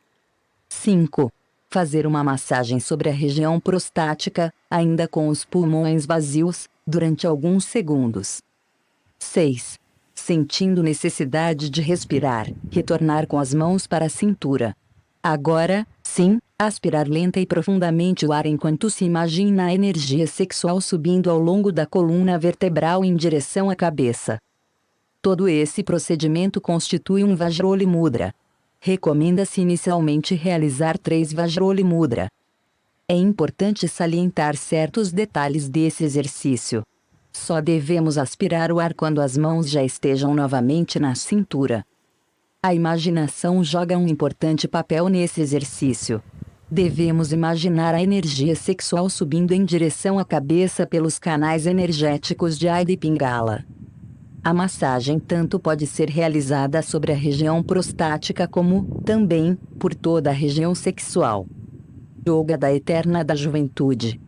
5. Fazer uma massagem sobre a região prostática, ainda com os pulmões vazios, durante alguns segundos. 6. Sentindo necessidade de respirar, retornar com as mãos para a cintura. Agora, sim, aspirar lenta e profundamente o ar enquanto se imagina a energia sexual subindo ao longo da coluna vertebral em direção à cabeça. Todo esse procedimento constitui um Vajroli Mudra. Recomenda-se inicialmente realizar 3 Vajroli Mudra. É importante salientar certos detalhes desse exercício. Só devemos aspirar o ar quando as mãos já estejam novamente na cintura. A imaginação joga um importante papel nesse exercício. Devemos imaginar a energia sexual subindo em direção à cabeça pelos canais energéticos de Ida e Pingala. A massagem tanto pode ser realizada sobre a região prostática como, também, por toda a região sexual. Yoga da Eterna da Juventude.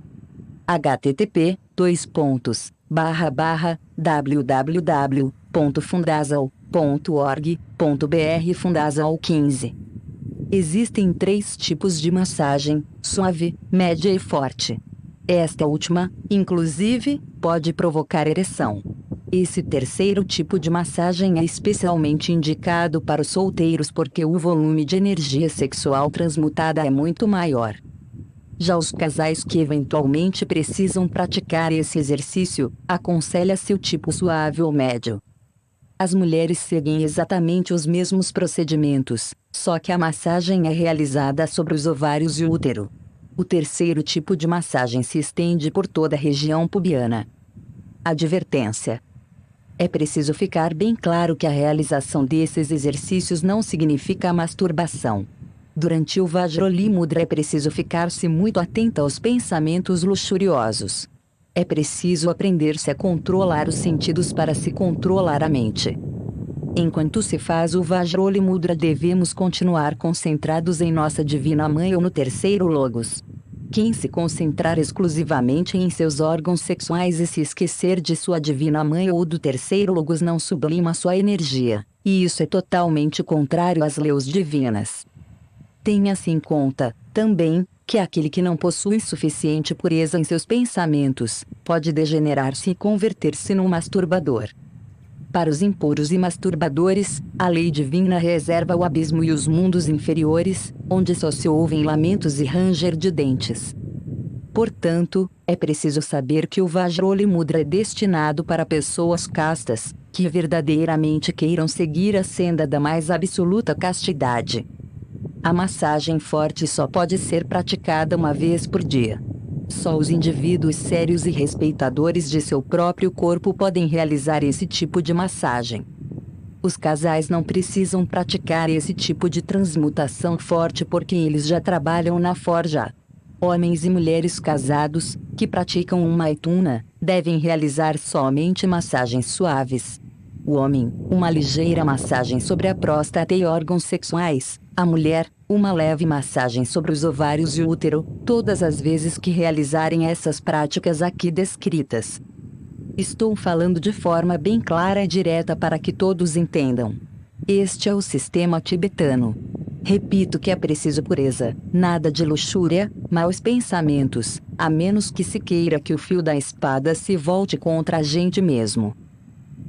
http://www.fundazal.org.br Fundazal 15. Existem 3 tipos de massagem: suave, média e forte. Esta última, inclusive, pode provocar ereção. Esse terceiro tipo de massagem é especialmente indicado para os solteiros porque o volume de energia sexual transmutada é muito maior. Já os casais que eventualmente precisam praticar esse exercício, aconselha-se o tipo suave ou médio. As mulheres seguem exatamente os mesmos procedimentos, só que a massagem é realizada sobre os ovários e o útero. O terceiro tipo de massagem se estende por toda a região pubiana. Advertência: é preciso ficar bem claro que a realização desses exercícios não significa masturbação. Durante o Vajroli Mudra é preciso ficar-se muito atento aos pensamentos luxuriosos. É preciso aprender-se a controlar os sentidos para se controlar a mente. Enquanto se faz o Vajroli Mudra, devemos continuar concentrados em nossa Divina Mãe ou no terceiro Logos. Quem se concentrar exclusivamente em seus órgãos sexuais e se esquecer de sua Divina Mãe ou do terceiro Logos não sublima sua energia, e isso é totalmente contrário às leis divinas. Tenha-se em conta, também, que aquele que não possui suficiente pureza em seus pensamentos, pode degenerar-se e converter-se num masturbador. Para os impuros e masturbadores, a lei divina reserva o abismo e os mundos inferiores, onde só se ouvem lamentos e ranger de dentes. Portanto, é preciso saber que o Vajroli Mudra é destinado para pessoas castas, que verdadeiramente queiram seguir a senda da mais absoluta castidade. A massagem forte só pode ser praticada uma vez por dia. Só os indivíduos sérios e respeitadores de seu próprio corpo podem realizar esse tipo de massagem. Os casais não precisam praticar esse tipo de transmutação forte porque eles já trabalham na forja. Homens e mulheres casados, que praticam um Maituna, devem realizar somente massagens suaves. O homem, uma ligeira massagem sobre a próstata e órgãos sexuais. A mulher, uma leve massagem sobre os ovários e o útero, todas as vezes que realizarem essas práticas aqui descritas. Estou falando de forma bem clara e direta para que todos entendam. Este é o sistema tibetano. Repito que é preciso pureza, nada de luxúria, maus pensamentos, a menos que se queira que o fio da espada se volte contra a gente mesmo.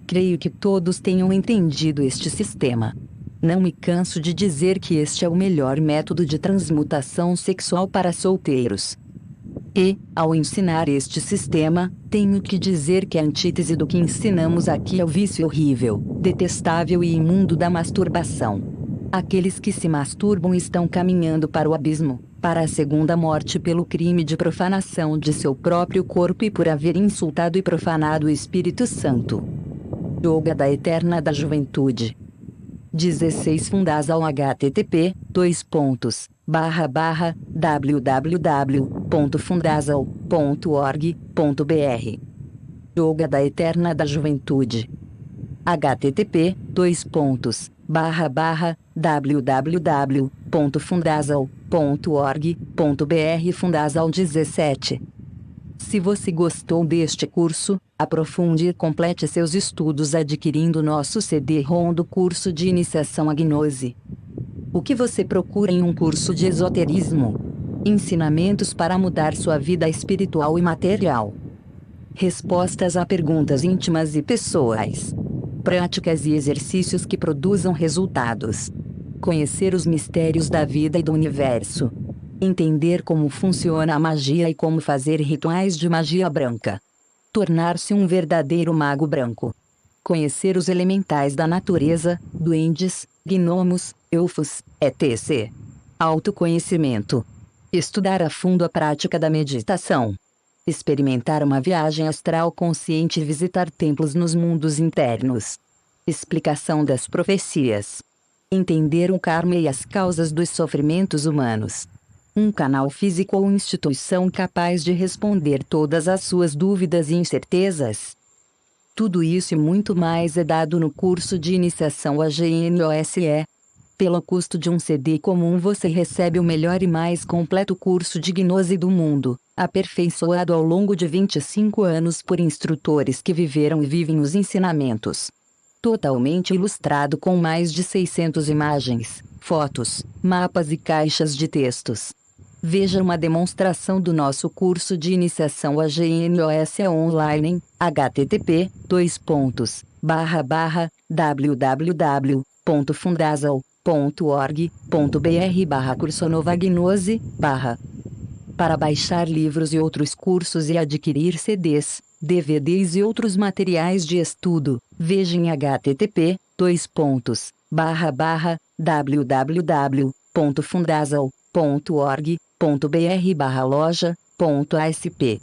Creio que todos tenham entendido este sistema. Não me canso de dizer que este é o melhor método de transmutação sexual para solteiros. E, ao ensinar este sistema, tenho que dizer que a antítese do que ensinamos aqui é o vício horrível, detestável e imundo da masturbação. Aqueles que se masturbam estão caminhando para o abismo, para a segunda morte pelo crime de profanação de seu próprio corpo e por haver insultado e profanado o Espírito Santo. Yoga da Eterna da Juventude. 16 Fundazal http://www.fundazal.org.br Yoga da Eterna da Juventude. http://www.fundazal.org.br Fundazal 17. Se você gostou deste curso, aprofunde e complete seus estudos adquirindo nosso CD-ROM do curso de iniciação à gnose. O que você procura em um curso de esoterismo? Ensinamentos para mudar sua vida espiritual e material. Respostas a perguntas íntimas e pessoais. Práticas e exercícios que produzam resultados. Conhecer os mistérios da vida e do universo. Entender como funciona a magia e como fazer rituais de magia branca. Tornar-se um verdadeiro mago branco. Conhecer os elementais da natureza, duendes, gnomos, elfos, etc. Autoconhecimento. Estudar a fundo a prática da meditação. Experimentar uma viagem astral consciente e visitar templos nos mundos internos. Explicação das profecias. Entender o karma e as causas dos sofrimentos humanos. Um canal físico ou instituição capaz de responder todas as suas dúvidas e incertezas. Tudo isso e muito mais é dado no curso de iniciação à GNOSE. Pelo custo de um CD comum você recebe o melhor e mais completo curso de gnose do mundo, aperfeiçoado ao longo de 25 anos por instrutores que viveram e vivem os ensinamentos. Totalmente ilustrado com mais de 600 imagens, fotos, mapas e caixas de textos. Veja uma demonstração do nosso curso de iniciação à GNOSE online em http://www.fundazal.org.br/curso-nova-gnose/. Para baixar livros e outros cursos e adquirir CDs, DVDs e outros materiais de estudo, veja em http://www.fundazal.org.br loja.asp.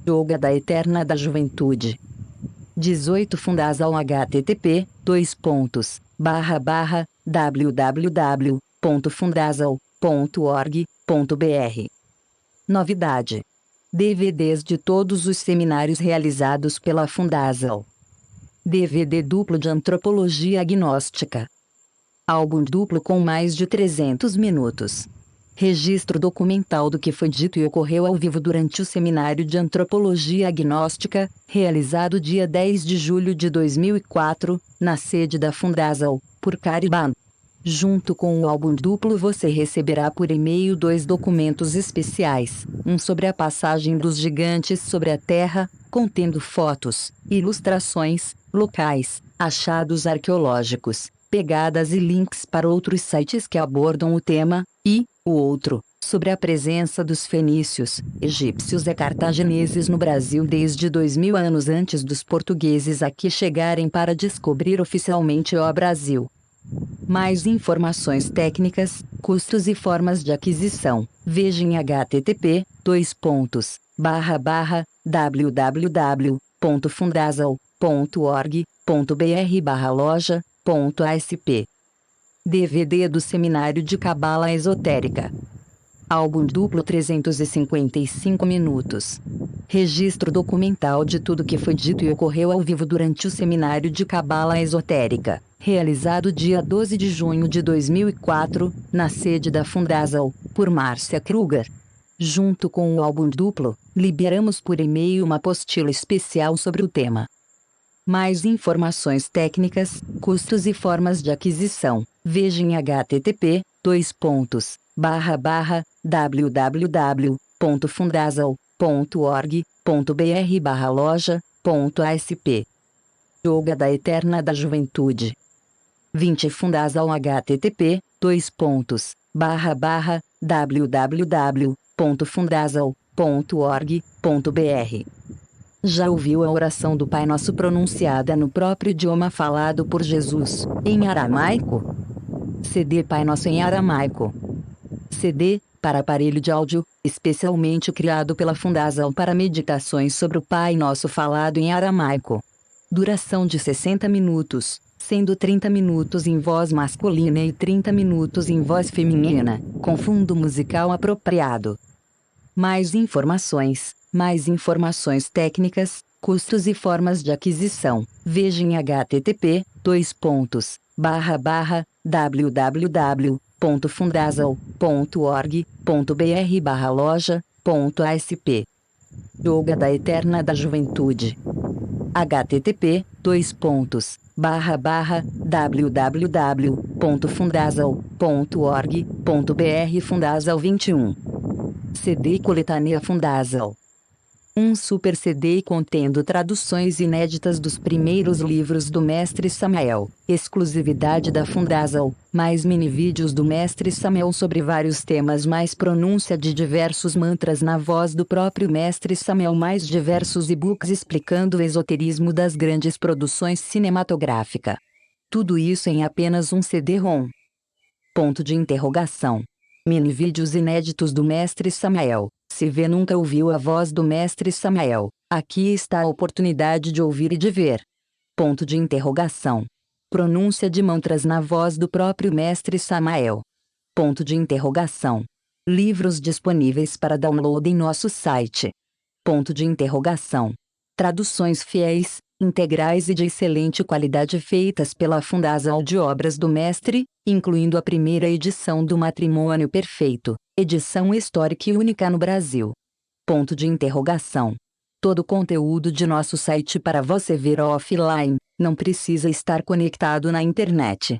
Yoga da Eterna da Juventude. 18 Fundazal http://www.fundazal.org.br. Novidade: DVDs de todos os seminários realizados pela Fundazal. DVD duplo de Antropologia Agnóstica. Álbum duplo com mais de 300 minutos. Registro documental do que foi dito e ocorreu ao vivo durante o Seminário de Antropologia Agnóstica, realizado dia 10 de julho de 2004, na sede da Fundazal, por Cariban. Junto com o álbum duplo você receberá por e-mail 2 documentos especiais, um sobre a passagem dos gigantes sobre a Terra, contendo fotos, ilustrações, locais, achados arqueológicos, pegadas e links para outros sites que abordam o tema, e o outro, sobre a presença dos fenícios, egípcios e cartagineses no Brasil desde 2000 anos antes dos portugueses aqui chegarem para descobrir oficialmente o Brasil. Mais informações técnicas, custos e formas de aquisição, veja em http://www.fundazal.org.br/loja.asp. DVD do Seminário de Cabala Esotérica. Álbum duplo 355 minutos. Registro documental de tudo que foi dito e ocorreu ao vivo durante o Seminário de Cabala Esotérica, realizado dia 12 de junho de 2004, na sede da Fundazal, por Márcia Kruger. Junto com o álbum duplo, liberamos por e-mail uma apostila especial sobre o tema. Mais informações técnicas, custos e formas de aquisição, veja em http://www.fundazal.org.br/loja.asp. Yoga da Eterna da Juventude. 20 Fundazal http://www.fundazal.org.br. Já ouviu a oração do Pai Nosso pronunciada no próprio idioma falado por Jesus, em aramaico? CD Pai Nosso em aramaico. CD, para aparelho de áudio, especialmente criado pela Fundazal para meditações sobre o Pai Nosso falado em aramaico. Duração de 60 minutos, sendo 30 minutos em voz masculina e 30 minutos em voz feminina, com fundo musical apropriado. Mais informações técnicas, custos e formas de aquisição, veja em http://www.fundazal.org.br/loja.asp. Yoga da Eterna da Juventude. http://www.fundazal.org.br Fundazal 21. CD Coletânea Fundazal. Um super CD contendo traduções inéditas dos primeiros livros do Mestre Samael, exclusividade da Fundazal, mais mini-vídeos do Mestre Samael sobre vários temas, mais pronúncia de diversos mantras na voz do próprio Mestre Samael, mais diversos e-books explicando o esoterismo das grandes produções cinematográficas. Tudo isso em apenas um CD-ROM. Ponto de interrogação. Mini-vídeos inéditos do Mestre Samael. Se vê nunca ouviu a voz do Mestre Samael, aqui está a oportunidade de ouvir e de ver. Ponto de interrogação. Pronúncia de mantras na voz do próprio Mestre Samael. Ponto de interrogação. Livros disponíveis para download em nosso site. Ponto de interrogação. Traduções fiéis, integrais e de excelente qualidade feitas pela Fundazal de obras do Mestre, incluindo a primeira edição do Matrimônio Perfeito, edição histórica e única no Brasil. Ponto de interrogação. Todo o conteúdo de nosso site para você ver offline, não precisa estar conectado na internet.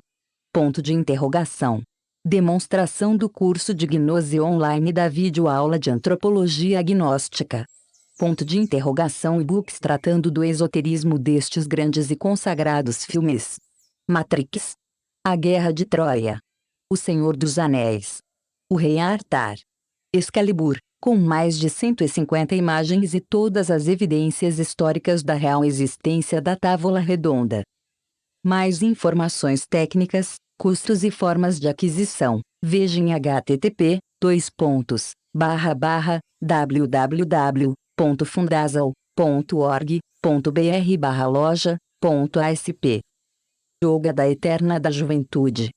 Ponto de interrogação. Demonstração do curso de gnose online da videoaula de Antropologia Agnóstica. Ponto de interrogação. E-books tratando do esoterismo destes grandes e consagrados filmes. Matrix. A Guerra de Troia. O Senhor dos Anéis. O Rei Arthur. Excalibur, com mais de 150 imagens e todas as evidências históricas da real existência da Távola Redonda. Mais informações técnicas, custos e formas de aquisição, veja em http://www.fundazal.org.br www.fundasal.org.br/loja.asp. Yoga da Eterna da Juventude.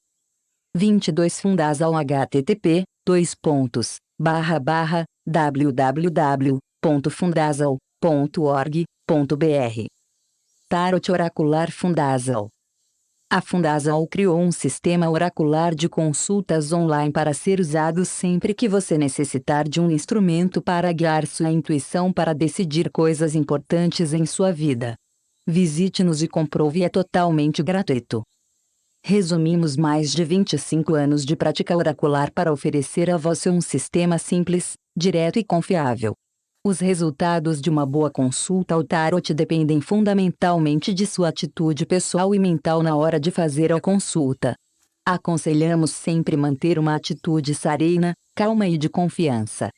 22 Fundasal http://www.fundasal.org.br. Tarot Oracular Fundasal. A Fundasal criou um sistema oracular de consultas online para ser usado sempre que você necessitar de um instrumento para guiar sua intuição para decidir coisas importantes em sua vida. Visite-nos e comprove, é totalmente gratuito. Resumimos mais de 25 anos de prática oracular para oferecer a você um sistema simples, direto e confiável. Os resultados de uma boa consulta ao tarot dependem fundamentalmente de sua atitude pessoal e mental na hora de fazer a consulta. Aconselhamos sempre manter uma atitude serena, calma e de confiança.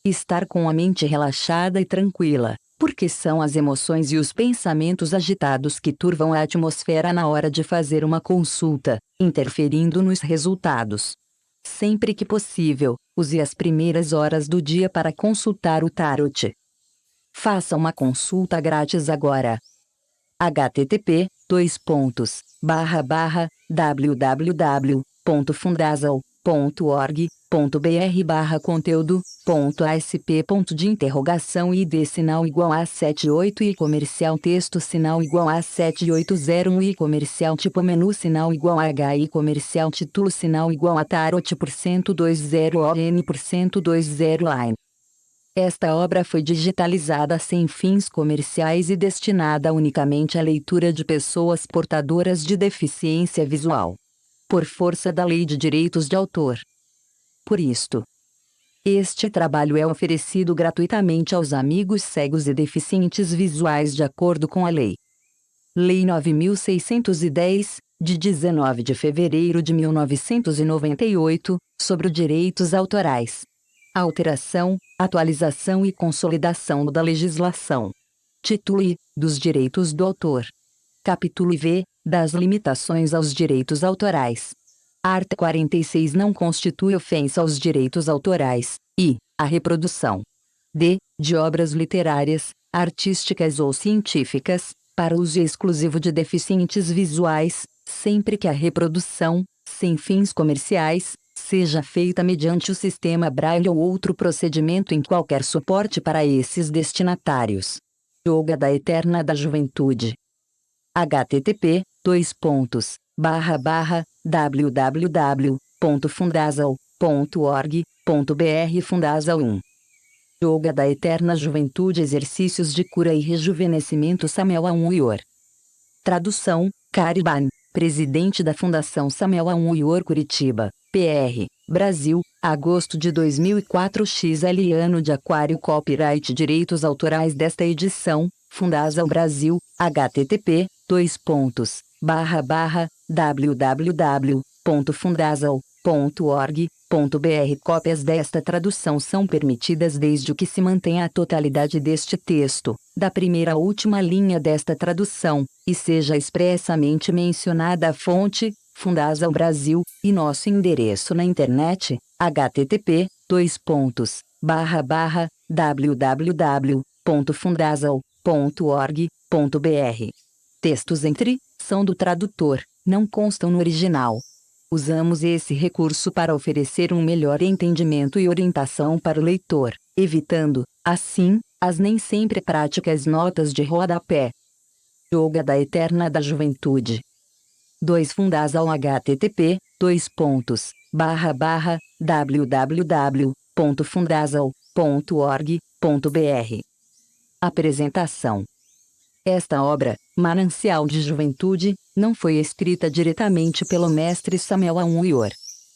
Estar com a mente relaxada e tranquila, porque são as emoções e os pensamentos agitados que turvam a atmosfera na hora de fazer uma consulta, interferindo nos resultados. Sempre que possível, use as primeiras horas do dia para consultar o tarot. Faça uma consulta grátis agora. http://www.fundasal.org.br/conteúdo.asp. Sinal igual a 78 e comercial texto sinal igual a 780 e comercial tipo menu sinal igual a H e comercial título sinal igual a tarot %20 ON %20 line. Esta obra foi digitalizada sem fins comerciais e destinada unicamente à leitura de pessoas portadoras de deficiência visual. Por força da Lei de Direitos de Autor. Por isto, este trabalho é oferecido gratuitamente aos amigos cegos e deficientes visuais de acordo com a Lei. Lei 9.610, de 19 de fevereiro de 1998, sobre os direitos autorais. Alteração, atualização e consolidação da legislação. Título I, dos direitos do autor. Capítulo IV, das limitações aos direitos autorais. Art. 46 não constitui ofensa aos direitos autorais, e, a reprodução. D. De obras literárias, artísticas ou científicas, para uso exclusivo de deficientes visuais, sempre que a reprodução, sem fins comerciais, seja feita mediante o sistema Braille ou outro procedimento em qualquer suporte para esses destinatários. Yoga da Eterna da Juventude. http://www.fundasal.org.br Fundasal 1. Yoga da Eterna Juventude Exercícios de Cura e Rejuvenescimento Samuel Aun-Weor. Tradução, Cariban, presidente da Fundação Samuel Aun-Weor Curitiba, PR, Brasil, agosto de 2004 XL Ano de Aquário Copyright Direitos Autorais desta edição, Fundasal Brasil, http://www.fundasal.org.br Cópias desta tradução são permitidas desde que se mantenha a totalidade deste texto, da primeira à última linha desta tradução, e seja expressamente mencionada a fonte, Fundasal Brasil, e nosso endereço na internet, http://www.fundasal.org.br. Textos são do tradutor, não constam no original. Usamos esse recurso para oferecer um melhor entendimento e orientação para o leitor, evitando, assim, as nem sempre práticas notas de rodapé. Yoga da Eterna da Juventude. 2 Fundasal http://www.fundasal.org.br. Apresentação. Esta obra, Manancial de Juventude, não foi escrita diretamente pelo mestre Samuel Aun-Weor.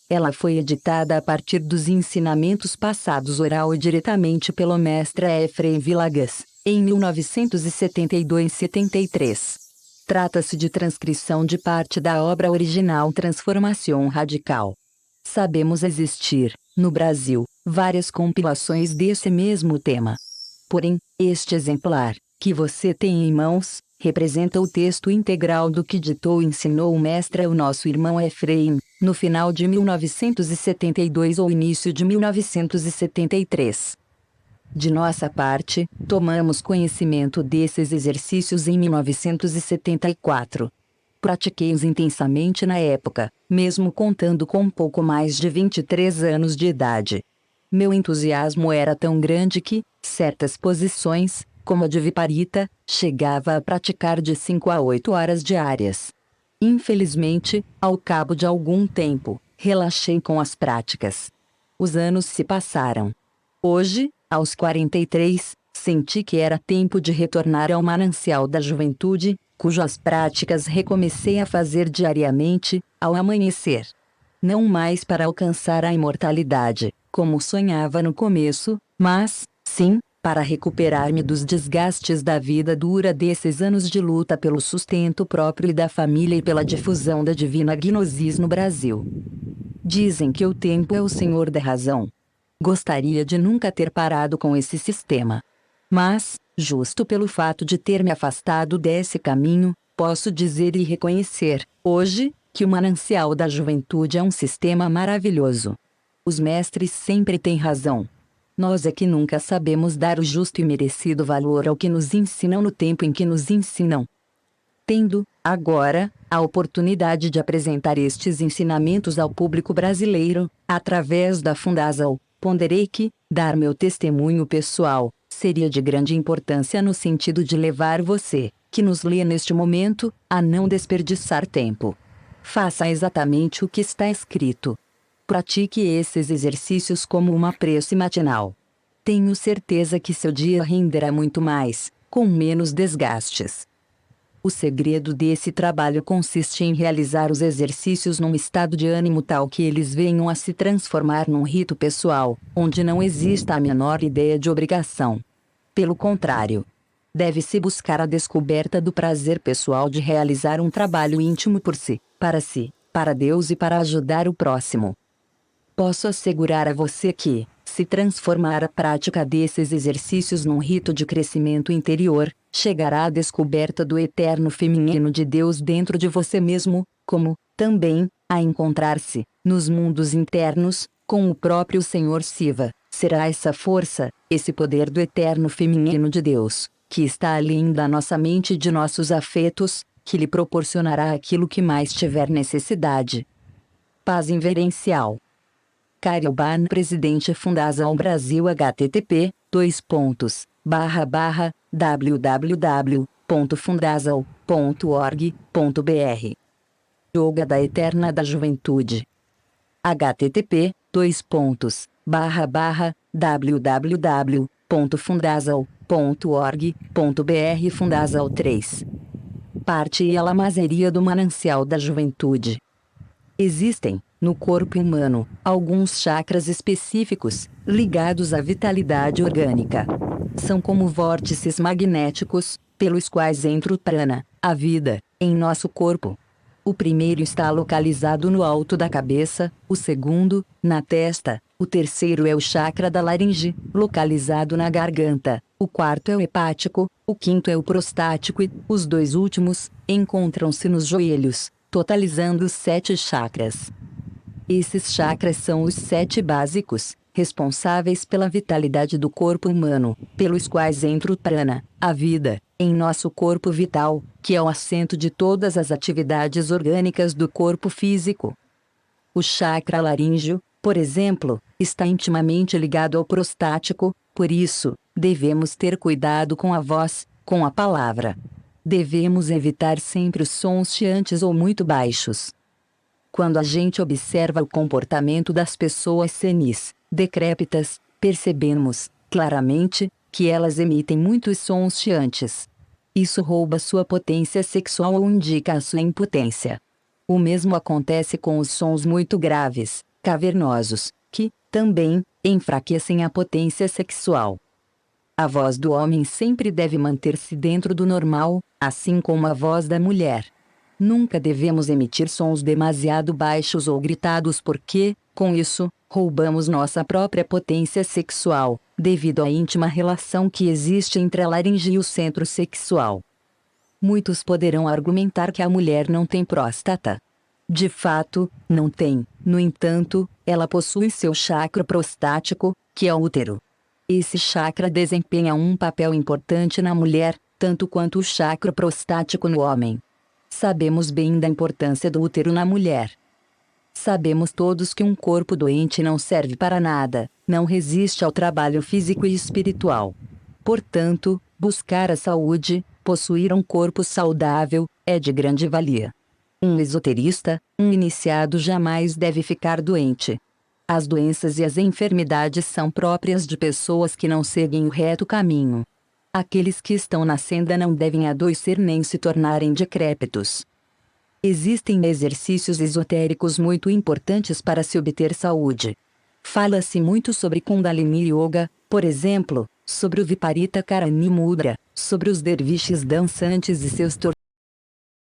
Ela foi editada a partir dos ensinamentos passados oral e diretamente pelo mestre Efraim Vilagas, em 1972-73. Trata-se de transcrição de parte da obra original Transformação Radical. Sabemos existir, no Brasil, várias compilações desse mesmo tema. Porém, este exemplar, que você tem em mãos, representa o texto integral do que ditou e ensinou o mestre ao nosso irmão Efraim, no final de 1972 ou início de 1973. De nossa parte, tomamos conhecimento desses exercícios em 1974. Pratiquei-os intensamente na época, mesmo contando com pouco mais de 23 anos de idade. Meu entusiasmo era tão grande que, certas posições, como a de Viparita, chegava a praticar de 5 a 8 horas diárias. Infelizmente, ao cabo de algum tempo, relaxei com as práticas. Os anos se passaram. Hoje, aos 43, senti que era tempo de retornar ao manancial da juventude, cujas práticas recomecei a fazer diariamente, ao amanhecer. Não mais para alcançar a imortalidade, como sonhava no começo, mas, sim, para recuperar-me dos desgastes da vida dura desses anos de luta pelo sustento próprio e da família e pela difusão da divina gnosis no Brasil. Dizem que o tempo é o senhor da razão. Gostaria de nunca ter parado com esse sistema. Mas, justo pelo fato de ter me afastado desse caminho, posso dizer e reconhecer, hoje, que o manancial da juventude é um sistema maravilhoso. Os mestres sempre têm razão. Nós é que nunca sabemos dar o justo e merecido valor ao que nos ensinam no tempo em que nos ensinam. Tendo, agora, a oportunidade de apresentar estes ensinamentos ao público brasileiro, através da Fundasal, ponderei que, dar meu testemunho pessoal, seria de grande importância no sentido de levar você, que nos lê neste momento, a não desperdiçar tempo. Faça exatamente o que está escrito. Pratique esses exercícios como uma prece matinal. Tenho certeza que seu dia renderá muito mais, com menos desgastes. O segredo desse trabalho consiste em realizar os exercícios num estado de ânimo tal que eles venham a se transformar num rito pessoal, onde não exista a menor ideia de obrigação. Pelo contrário, deve-se buscar a descoberta do prazer pessoal de realizar um trabalho íntimo por si, para Deus e para ajudar o próximo. Posso assegurar a você que, se transformar a prática desses exercícios num rito de crescimento interior, chegará à descoberta do eterno feminino de Deus dentro de você mesmo, como, também, a encontrar-se, nos mundos internos, com o próprio Senhor Shiva. Será essa força, esse poder do eterno feminino de Deus, que está além da nossa mente e de nossos afetos, que lhe proporcionará aquilo que mais tiver necessidade. Paz inverencial. Karioban, presidente Fundasal Brasil, http://www.fundasal.org.br Yoga da Eterna da Juventude. http://www.fundasal.org.br Fundasal 3 Parte e a lamazeria do manancial da juventude. Existem, no corpo humano, alguns chakras específicos, ligados à vitalidade orgânica. São como vórtices magnéticos, pelos quais entra o prana, a vida, em nosso corpo. O primeiro está localizado no alto da cabeça, o segundo, na testa, o terceiro é o chakra da laringe, localizado na garganta, o quarto é o hepático, o quinto é o prostático e, os dois últimos, encontram-se nos joelhos, totalizando os 7 chakras. Esses chakras são os 7 básicos, responsáveis pela vitalidade do corpo humano, pelos quais entra o prana, a vida, em nosso corpo vital, que é o assento de todas as atividades orgânicas do corpo físico. O chakra laríngeo, por exemplo, está intimamente ligado ao prostático, por isso, devemos ter cuidado com a voz, com a palavra. Devemos evitar sempre os sons chiantes ou muito baixos. Quando a gente observa o comportamento das pessoas senis, decrépitas, percebemos, claramente, que elas emitem muitos sons chiantes. Isso rouba sua potência sexual ou indica a sua impotência. O mesmo acontece com os sons muito graves, cavernosos, que, também, enfraquecem a potência sexual. A voz do homem sempre deve manter-se dentro do normal, assim como a voz da mulher. Nunca devemos emitir sons demasiado baixos ou gritados porque, com isso, roubamos nossa própria potência sexual, devido à íntima relação que existe entre a laringe e o centro sexual. Muitos poderão argumentar que a mulher não tem próstata. De fato, não tem. No entanto, ela possui seu chakra prostático, que é o útero. Esse chakra desempenha um papel importante na mulher, tanto quanto o chakra prostático no homem. Sabemos bem da importância do útero na mulher. Sabemos todos que um corpo doente não serve para nada, não resiste ao trabalho físico e espiritual. Portanto, buscar a saúde, possuir um corpo saudável, é de grande valia. Um esoterista, um iniciado jamais deve ficar doente. As doenças e as enfermidades são próprias de pessoas que não seguem o reto caminho. Aqueles que estão na senda não devem adoecer nem se tornarem decrépitos. Existem exercícios esotéricos muito importantes para se obter saúde. Fala-se muito sobre Kundalini Yoga, por exemplo, sobre o Viparita Karani Mudra, sobre os derviches dançantes e seus